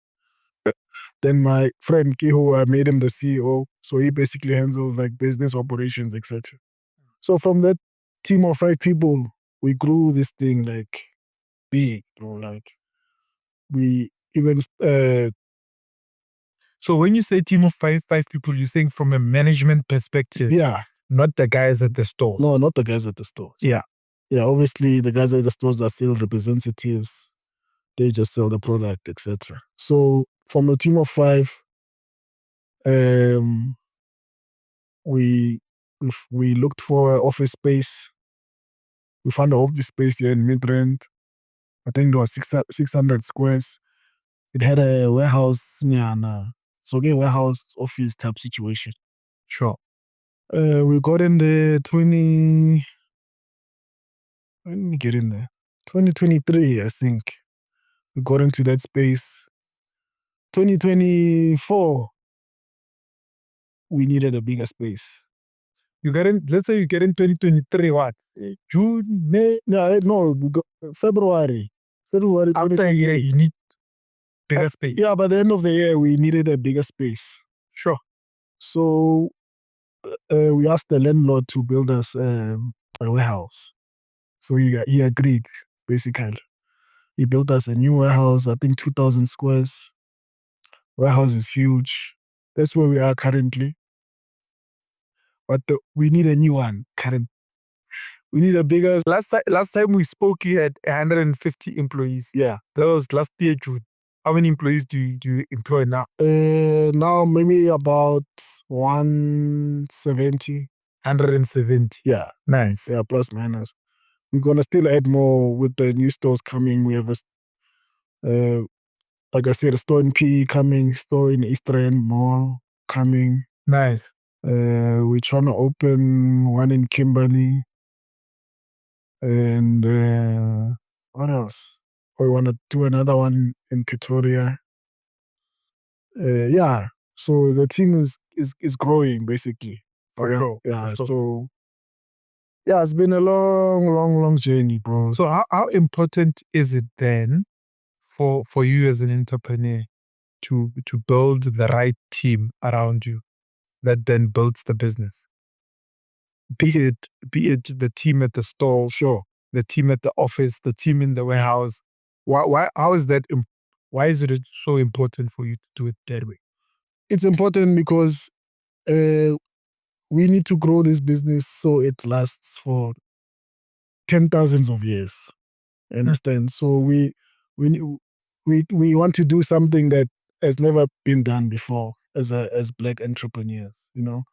Then my friend Kiho, I made him the CEO. So he basically handles like business operations, etc. So from that team of 5 people, we grew this thing like big, bro. Like we even So when you say team of 5 people, you're saying from a management perspective. Yeah. Not the guys at the store. No, not the guys at the stores. Yeah. Yeah, obviously the guys at the stores are sales representatives. They just sell the product, etc. So from a team of 5, we looked for an office space. We found an office space here in Midrand. I think there was 600 squares. It had a warehouse, so a warehouse office type situation. Sure. We got in the when we get in there? 2023, I think. We got into that space. 2024, we needed a bigger space. You get in, let's say you get in 2023, what? June, May? No, we got February. After a year, you need bigger space. Yeah, by the end of the year, we needed a bigger space. Sure. So we asked the landlord to build us a warehouse. So he agreed, basically. He built us a new warehouse, I think 2,000 squares. Warehouse is huge. That's where we are currently. But we need a new one currently. We need a bigger... Last time we spoke, you had 150 employees. Yeah. That was last year, June. How many employees do you employ now? Now maybe about 170. 170. Yeah. Nice. Yeah, plus minus. We're going to still add more with the new stores coming. We have like I said, a store in PE coming, store in Eastern Mall coming. Nice. We're trying to open one in Kimberley. And what else? We want to do another one in Pretoria. Yeah. So the team is growing basically. For Yeah. sure. Yeah. For sure. So yeah, it's been a long journey, bro. So how important is it then for you as an entrepreneur to build the right team around you that then builds the business? Be it the team at the store, Sure. the team at the office, the team in the warehouse. How is that? Why is it so important for you to do it that way? It's important because we need to grow this business so it lasts for 10,000s of years. Understand? So we want to do something that has never been done before as Black entrepreneurs. You know,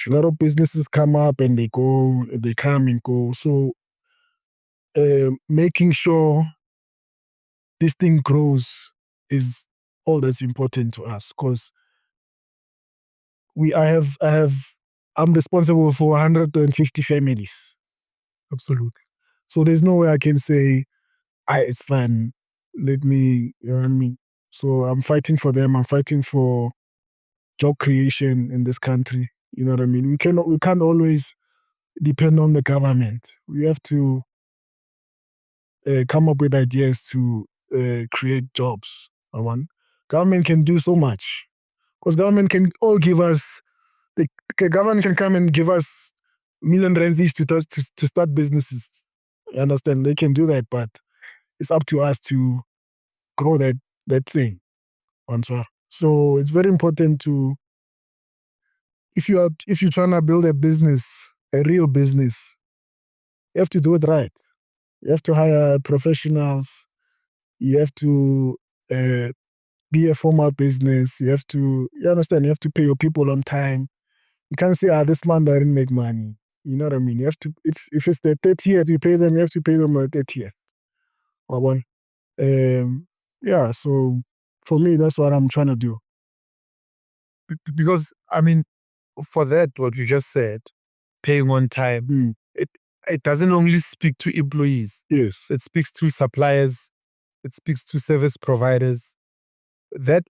a lot of businesses come up and they go, they come and go. So making sure this thing grows is all that's important to us, because I'm responsible for 150 families. Absolutely. So there's no way I can say, it's fine. Let me, you know what I mean? So I'm fighting for them. I'm fighting for job creation in this country. You know what I mean? We can't always depend on the government. We have to come up with ideas to create jobs. Government can do so much, because government can all give us. The government can come and give us million rands each to start businesses. You understand? They can do that, but it's up to us to grow that thing. So it's very important to, if you're trying to build a business, a real business, you have to do it right. You have to hire professionals. You have to be a formal business. You understand? You have to pay your people on time. You can't say, this month I didn't make money. You know what I mean? You have to. If it's the 30th, you pay them. You have to pay them on the 30th. Yeah. So for me, that's what I'm trying to do. Because I mean, for that, what you just said, paying on time, it doesn't only speak to employees. Yes. It speaks to suppliers. It speaks to service providers. That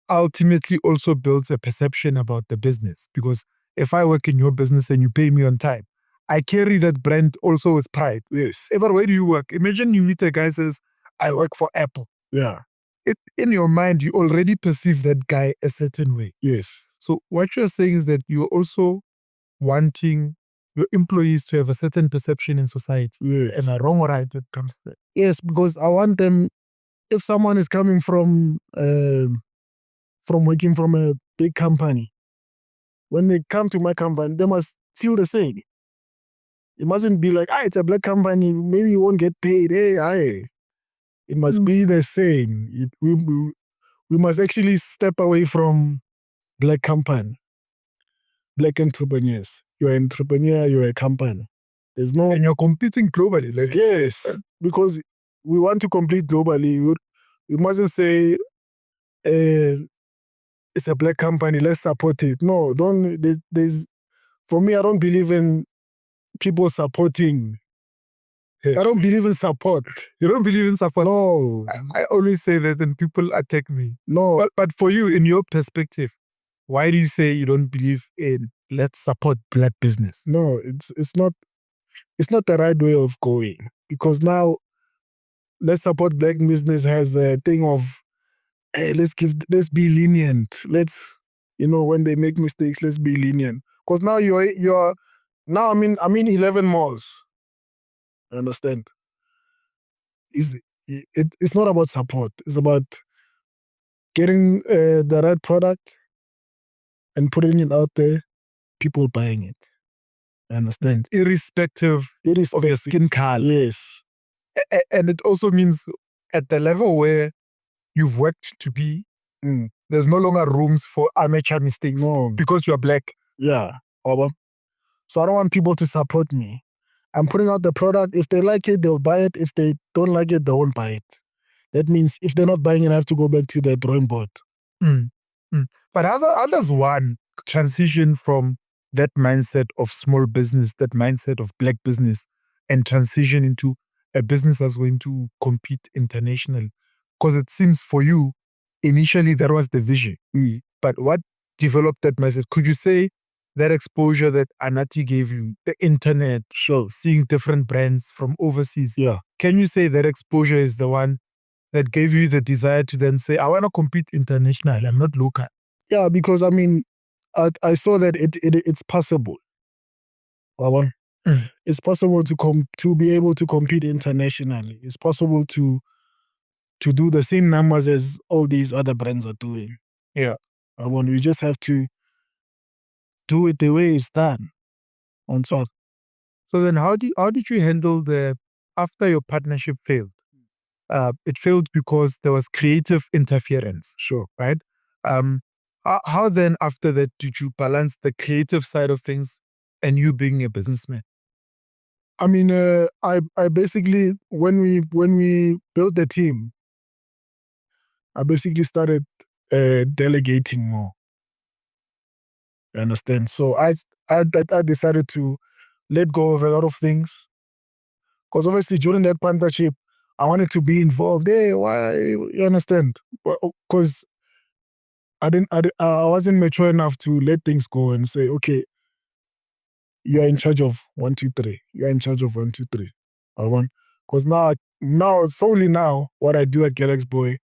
ultimately also builds a perception about the business. Because if I work in your business and you pay me on time, I carry that brand also with pride. Yes. Ever, where do you work? Imagine you meet a guy who says, I work for Apple. Yeah. In your mind, you already perceive that guy a certain way. Yes. So what you're saying is that you're also wanting your employees to have a certain perception in society. Yes. Am I wrong or right when it comes to that? Yes, because I want them, if someone is coming from working from a big company, when they come to my company, they must feel the same. It mustn't be like, it's a black company, maybe you won't get paid. It must be the same. We must actually step away from black company, black entrepreneurs. You're an entrepreneur, you're a company. There's no... And you're competing globally. Like, yes, because we want to compete globally. We mustn't say, it's a black company, let's support it. No, don't. For me, I don't believe in people supporting. I don't believe in support. You don't believe in support? No. I always say that and people attack me. No. But for you, in your perspective, why do you say you don't believe in let's support black business? No, it's not the right way of going. Because now, let's support black business has a thing of, hey, let's be lenient. When they make mistakes, let's be lenient. Because now now I'm in 11 malls. Understand? It's not about support. It's about getting the right product and putting it out there, people buying it. Understand? Irrespective of your skin color. Yes. And it also means at the level where you've worked to be, there's no longer rooms for amateur mistakes. No. Because you're black. Yeah. So I don't want people to support me. I'm putting out the product. If they like it, they'll buy it. If they don't like it, they won't buy it. That means if they're not buying it, I have to go back to the drawing board. But others want transition from that mindset of small business, that mindset of black business, and transition into a business that's going to compete internationally? Because it seems for you, initially that was the vision. But what developed that mindset? Could you say that exposure that Anati gave you, the internet, seeing different brands from overseas? Yeah. Can you say that exposure is the one that gave you the desire to then say, I want to compete internationally, I'm not local? Yeah, because I mean, I saw that it's possible. It's possible to be able to compete internationally. It's possible to do the same numbers as all these other brands are doing. Yeah. We just have to do it the way it's done. On top. So then how did you handle after your partnership failed? It failed because there was creative interference. Sure. Right? How then after that did you balance the creative side of things and you being a businessman? I mean, I basically when we built the team, I basically started delegating more. You understand? So I decided to let go of a lot of things, because obviously during that partnership, I wanted to be involved. Hey, why? You understand? Because I wasn't mature enough to let things go and say, okay, you are in charge of 1, 2, 3. You are in charge of 1, 2, 3. Because now solely now what I do at Galxboy,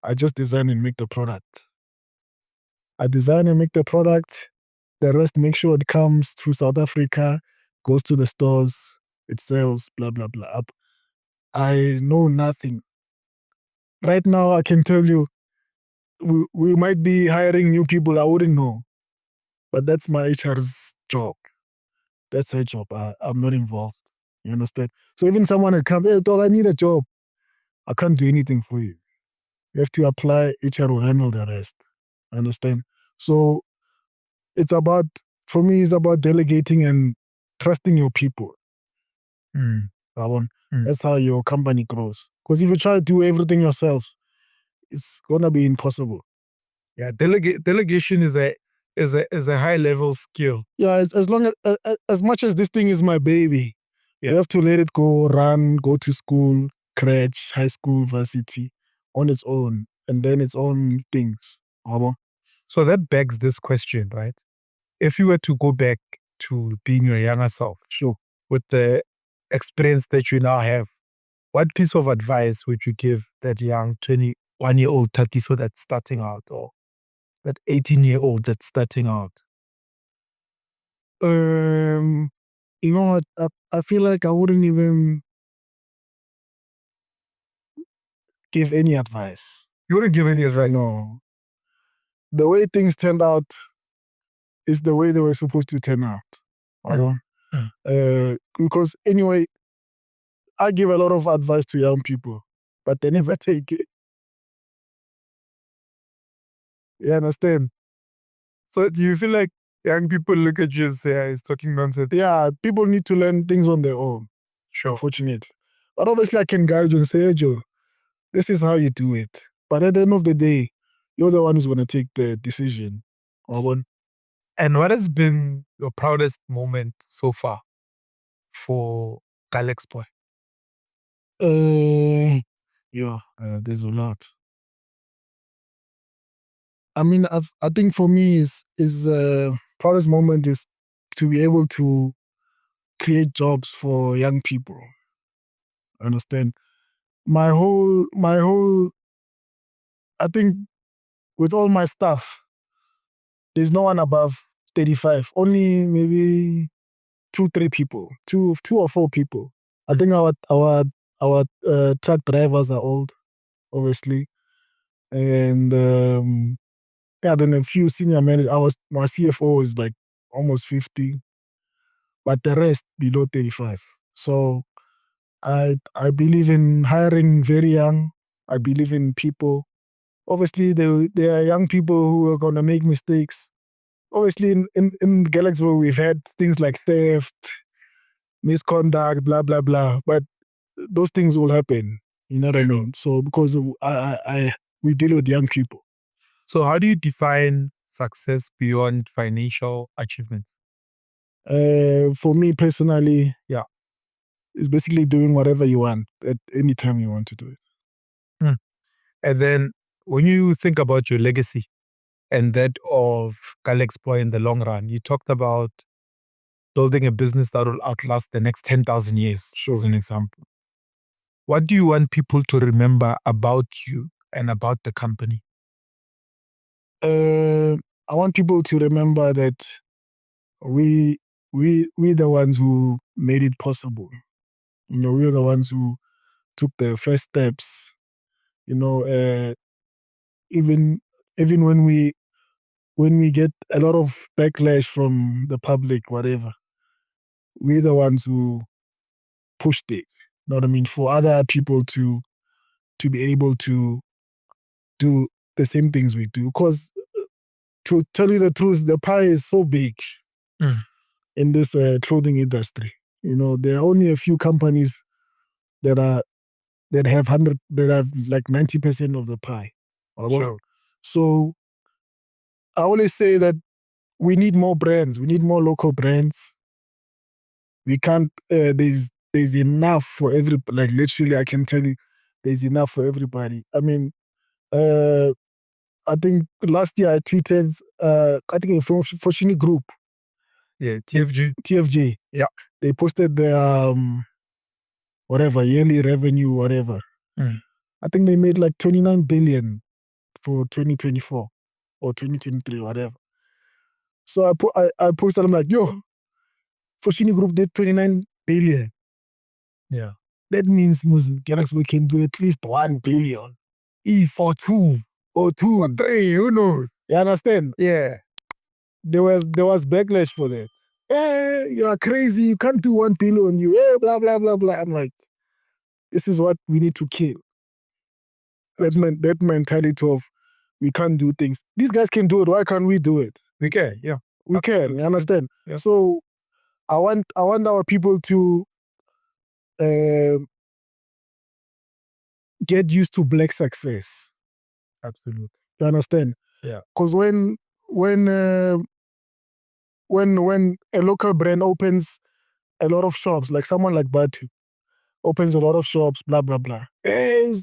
I just design and make the product. I design and make the product. The rest, make sure it comes to South Africa, goes to the stores, it sells, blah, blah, blah. I know nothing. Right now, I can tell you, we might be hiring new people, I wouldn't know. But that's my HR's job. That's her job. I'm not involved. You understand? So even someone will come, hey, dog, I need a job. I can't do anything for you. You have to apply, HR will handle the rest. Understand? So for me, it's about delegating and trusting your people. That's how your company grows. Because if you try to do everything yourself, it's gonna be impossible. Yeah, delegation is a high level skill. Yeah, as much as this thing is my baby, you have to let it go, run, go to school, crèche, high school, varsity, on its own, and then its own things. So that begs this question, right? If you were to go back to being your younger self, Sure. with the experience that you now have, what piece of advice would you give that young 21-year-old Thatiso that's starting out, or that 18-year-old that's starting out? You know what? I feel like I wouldn't even give any advice. You wouldn't give any advice? No. The way things turned out is the way they were supposed to turn out. Because anyway, I give a lot of advice to young people, but they never take it. You understand? So do you feel like young people look at you and say, he's talking nonsense? Yeah, people need to learn things on their own. Sure. Unfortunately. But obviously I can guide you and say, hey, Joe, this is how you do it. But at the end of the day, you're the one who's going to take the decision. And what has been your proudest moment so far for Galxboy? There's a lot. I mean, I think for me is proudest moment is to be able to create jobs for young people. Understand? My whole I think with all my stuff, there's no one above 35. Only maybe 2, 3 people, two or 4 people. I think our truck drivers are old, obviously, and then a few senior managers. My CFO is like almost 50, but the rest below 35. So I believe in hiring very young. I believe in people. Obviously, there are young people who are gonna make mistakes. Obviously, in Galxboy, we've had things like theft, misconduct, blah blah blah. But those things will happen. You know what I mean? So because we deal with young people. So how do you define success beyond financial achievements? For me personally, Yeah. It's basically doing whatever you want at any time you want to do it. And then when you think about your legacy and that of Galxboy in the long run, you talked about building a business that will outlast the next 10,000 years, as an example. What do you want people to remember about you and about the company? I want people to remember that we the ones who made it possible. We're the ones who took the first steps. Even when we get a lot of backlash from the public, whatever, we're the ones who pushed it. You know what I mean? For other people to be able to do the same things we do. Because to tell you the truth, the pie is so big in this clothing industry. There are only a few companies that have like 90% of the pie. Sure. So I always say that we need more brands. We need more local brands. We can't. There's enough for every. Like literally, I can tell you, there's enough for everybody. I mean, I think last year I tweeted. I think from Foschini Group. Yeah, TFG. Yeah. They posted their whatever yearly revenue, whatever. I think they made like 29 billion for 2024 or 2023, whatever. So I posted. I'm like, yo, Foschini Group did 29 billion. Yeah. That means Galxboy can do at least 1 billion. For 2 or 2 or 3, who knows? You understand? Yeah. There was backlash for that. You are crazy. You can't do 1 billion. Blah, blah, blah, blah. I'm like, this is what we need to kill. That mentality of we can't do things. These guys can do it. Why can't we do it? We can, yeah. We can. You understand? Yeah. So I want our people to get used to black success. Absolutely. You understand? Yeah. Because when a local brand opens a lot of shops, like someone like Batu opens a lot of shops, blah blah blah. Hey,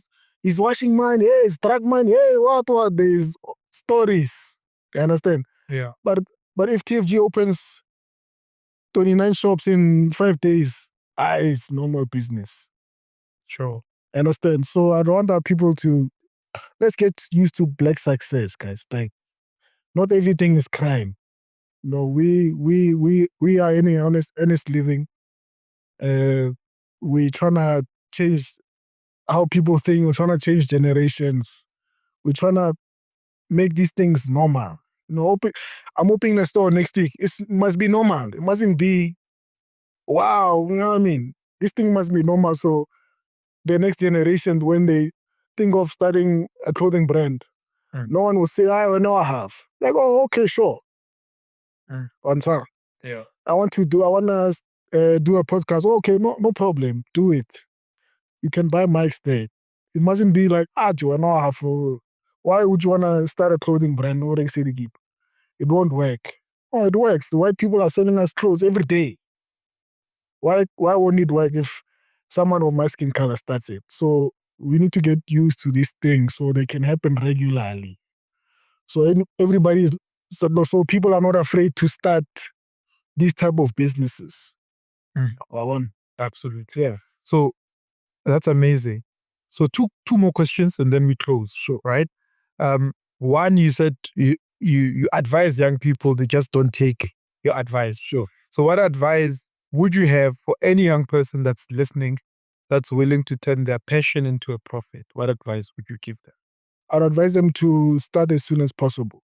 he's washing money. Hey, he's drug money. Hey, what? There's stories. You understand? Yeah. But if TFG opens 29 shops in 5 days, it's normal business. Sure. Understand? So I want our people to let's get used to black success, guys. Like, not everything is crime. No, we are any honest living. We trying to change how people think. We're trying to change generations. We're trying to make these things normal. I'm opening a store next week. It must be normal. It mustn't be, wow, you know what I mean? This thing must be normal. So the next generation, when they think of starting a clothing brand, no one will say, I know I have. Like, oh, okay, sure. On time. Yeah. I want to do a podcast. Okay, no problem. Do it. You can buy mics there. It mustn't be like, Joe, I know I have. Why would you want to start a clothing brand? It won't work. Oh, it works. The white people are selling us clothes every day. Why won't it work if someone of my skin color starts it? So we need to get used to these things so they can happen regularly. So so people are not afraid to start these type of businesses. Absolutely. Yeah. So that's amazing. So two more questions and then we close. Sure. Right? One, you said you advise young people, they just don't take your advice. Sure. So what advice would you have for any young person that's listening, that's willing to turn their passion into a profit? What advice would you give them? I'd advise them to start as soon as possible.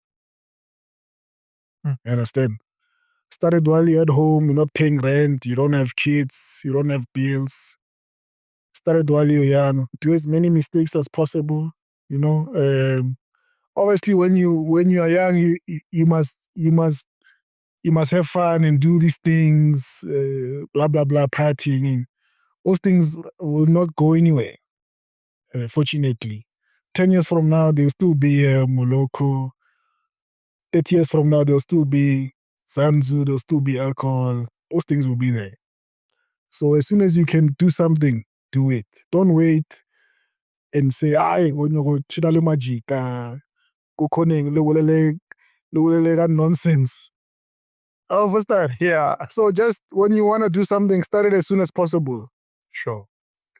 You understand? Start it while you're at home, you're not paying rent, you don't have kids, you don't have bills. Start it while you're young. Do as many mistakes as possible. Obviously, when you are young, you must have fun and do these things, blah blah blah, partying. Those things will not go anywhere. Fortunately, 10 years from now, there'll still be Moloko. 30 years from now, there'll still be Zanzu. There'll still be alcohol. Those things will be there. So as soon as you can do something, do it. Don't wait and say, "Ay, when you go china le majika, kukhoneng le ka nonsense." Oh, what's that? Yeah. So just when you want to do something, start it as soon as possible. Sure.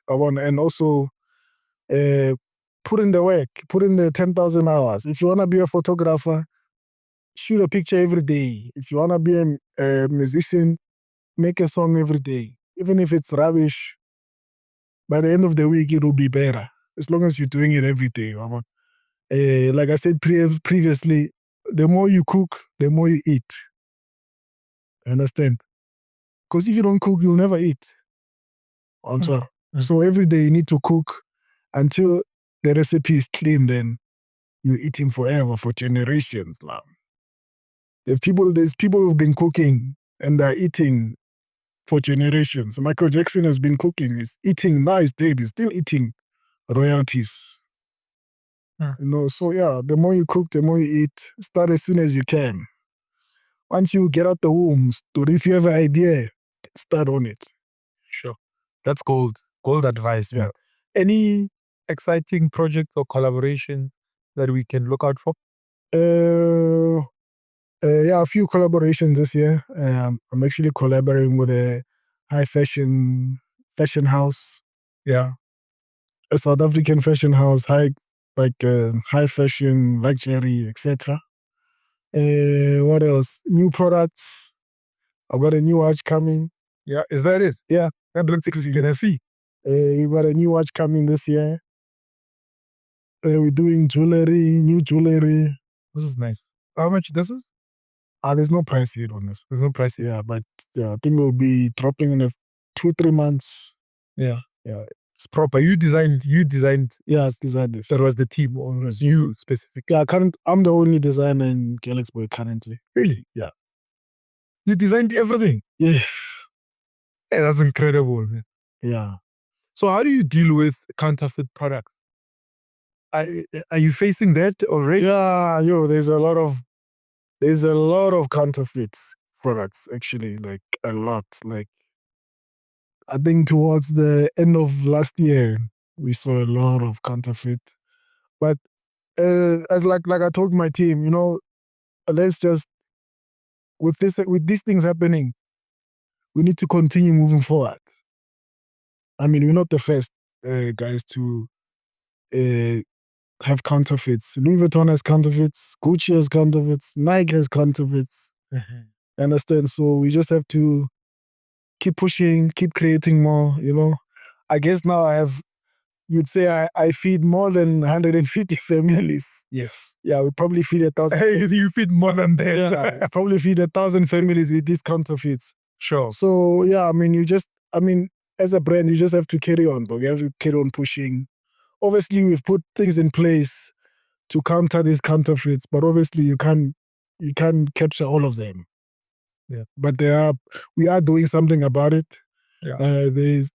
And also put in the work, put in the 10,000 hours. If you want to be a photographer, shoot a picture every day. If you want to be a musician, make a song every day. Even if it's rubbish, by the end of the week, it will be better. As long as you're doing it every day. Like I said previously, the more you cook, the more you eat. Understand? Because if you don't cook, you'll never eat. Answer. So every day you need to cook until the recipe is clean, then you're eating forever for generations. There's people who've been cooking and they're eating for generations. Michael Jackson has been cooking, he's eating, now he's dead, he's still eating royalties. So yeah, the more you cook, the more you eat. Start as soon as you can. Once you get out the womb, if you have an idea, start on it. Sure. That's gold. Gold advice, man. Yeah. Any exciting projects or collaborations that we can look out for? Yeah, a few collaborations this year. I'm actually collaborating with a high fashion house. Yeah. A South African fashion house, high fashion, luxury, etc. What else? New products. I've got a new watch coming. Yeah. Is that it? Yeah. That looks like you're gonna see. We got a new watch coming this year. We're doing new jewelry. This is nice. How much this is? There's no price yet on this. There's no price yet. Yeah, but I think we'll be dropping in 2-3 months. Yeah. Yeah. It's proper. You designed. Yeah, it's designed this. That was the team, or was you specific? Yeah, I'm the only designer in Galxboy currently. Really? Yeah. You designed everything? Yes. Hey, that's incredible, man. Yeah. So how do you deal with counterfeit products? Are you facing that already? Yeah, there's a lot of counterfeits products, actually, like a lot. Like I think towards the end of last year, we saw a lot of counterfeit. But as like I told my team, let's just with these things happening, we need to continue moving forward. I mean, we're not the first guys to have counterfeits. Louis Vuitton has counterfeits, Gucci has counterfeits, Nike has counterfeits. Understand? So we just have to keep pushing, keep creating more, I guess now you'd say I feed more than 150 families. Yes. Yeah, we probably feed 1,000. Hey, you feed more than that. Yeah, I probably feed 1,000 families with these counterfeits. Sure. So yeah, I mean, as a brand, you just have to carry on, but you have to carry on pushing. Obviously, we've put things in place to counter these counterfeits, but obviously you can't capture all of them. Yeah. But we are doing something about it. Yeah. There's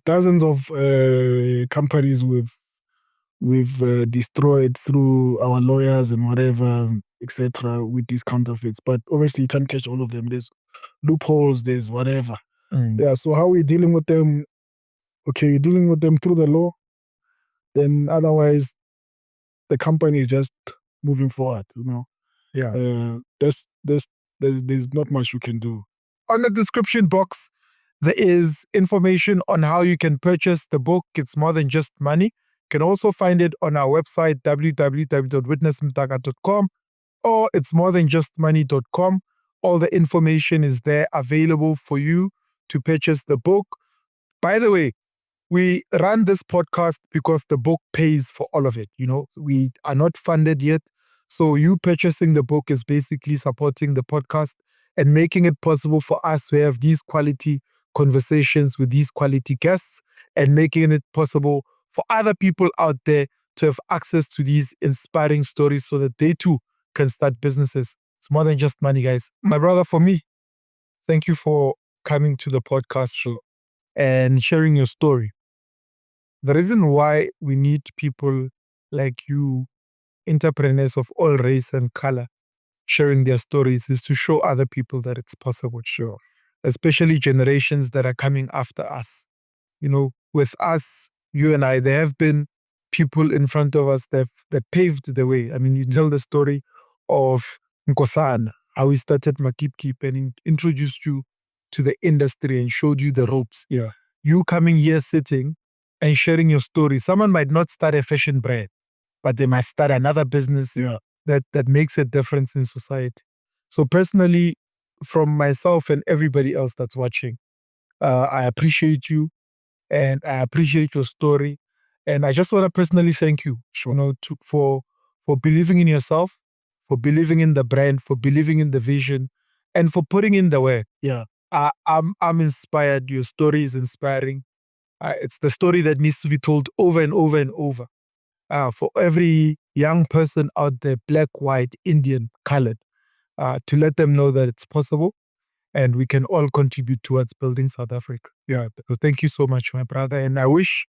dozens of companies we've destroyed through our lawyers and whatever, etc. with these counterfeits. But obviously you can't catch all of them. There's loopholes, there's whatever. Yeah, so how are we dealing with them? Okay, we're dealing with them through the law. Then otherwise, the company is just moving forward, Yeah. There's not much you can do. On the description box, there is information on how you can purchase the book. It's More Than Just Money. You can also find it on our website, www.witnessmtaka.com, or it's morethanjustmoney.com. All the information is there available for you to purchase the book. By the way, we run this podcast because the book pays for all of it. We are not funded yet. So you purchasing the book is basically supporting the podcast and making it possible for us to have these quality conversations with these quality guests, and making it possible for other people out there to have access to these inspiring stories so that they too can start businesses. It's more than just money, guys. My brother, for me, thank you for coming to the podcast show and sharing your story. The reason why we need people like you, entrepreneurs of all race and color, sharing their stories, is to show other people that it's possible. Sure. especially generations that are coming after us. You know, with us, you and I, there have been people in front of us that paved the way. I mean, you tell the story of Nkosana, how he started Makip Keep and introduced you to the industry and showed you the ropes. Yeah. You coming here sitting and sharing your story. Someone might not start a fashion brand, but they might start another business that makes a difference in society. So personally, from myself and everybody else that's watching, I appreciate you and I appreciate your story. And I just want to personally thank you, you know, for believing in yourself, for believing in the brand, for believing in the vision, and for putting in the work. Yeah. I'm inspired. Your story is inspiring. It's the story that needs to be told over and over and over. For every young person out there, black, white, Indian, colored, to let them know that it's possible and we can all contribute towards building South Africa. Yeah. So thank you so much, my brother. And I wish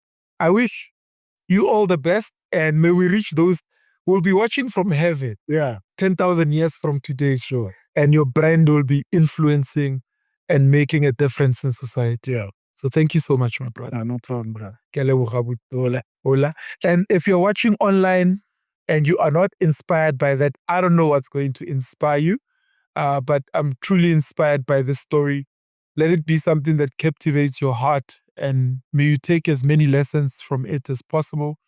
you all the best. And may we reach those. We'll be watching from heaven. Yeah. 10,000 years from today. Sure. And your brand will be influencing and making a difference in society. Yeah. So thank you so much, my brother. No problem, bro. Ke a leboga abuti. Hola. And if you're watching online and you are not inspired by that, I don't know what's going to inspire you. But I'm truly inspired by this story. Let it be something that captivates your heart, and may you take as many lessons from it as possible.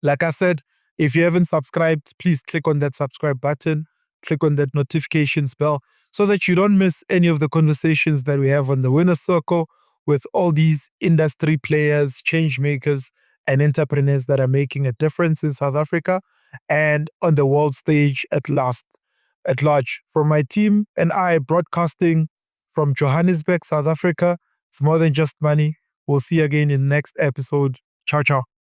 Like I said, if you haven't subscribed, please click on that subscribe button, click on that notifications bell so that you don't miss any of the conversations that we have on the Winner Circle with all these industry players, change makers, and entrepreneurs that are making a difference in South Africa and on the world stage at large. From my team and I, broadcasting from Johannesburg, South Africa, it's more than just money. We'll see you again in the next episode. Ciao, ciao.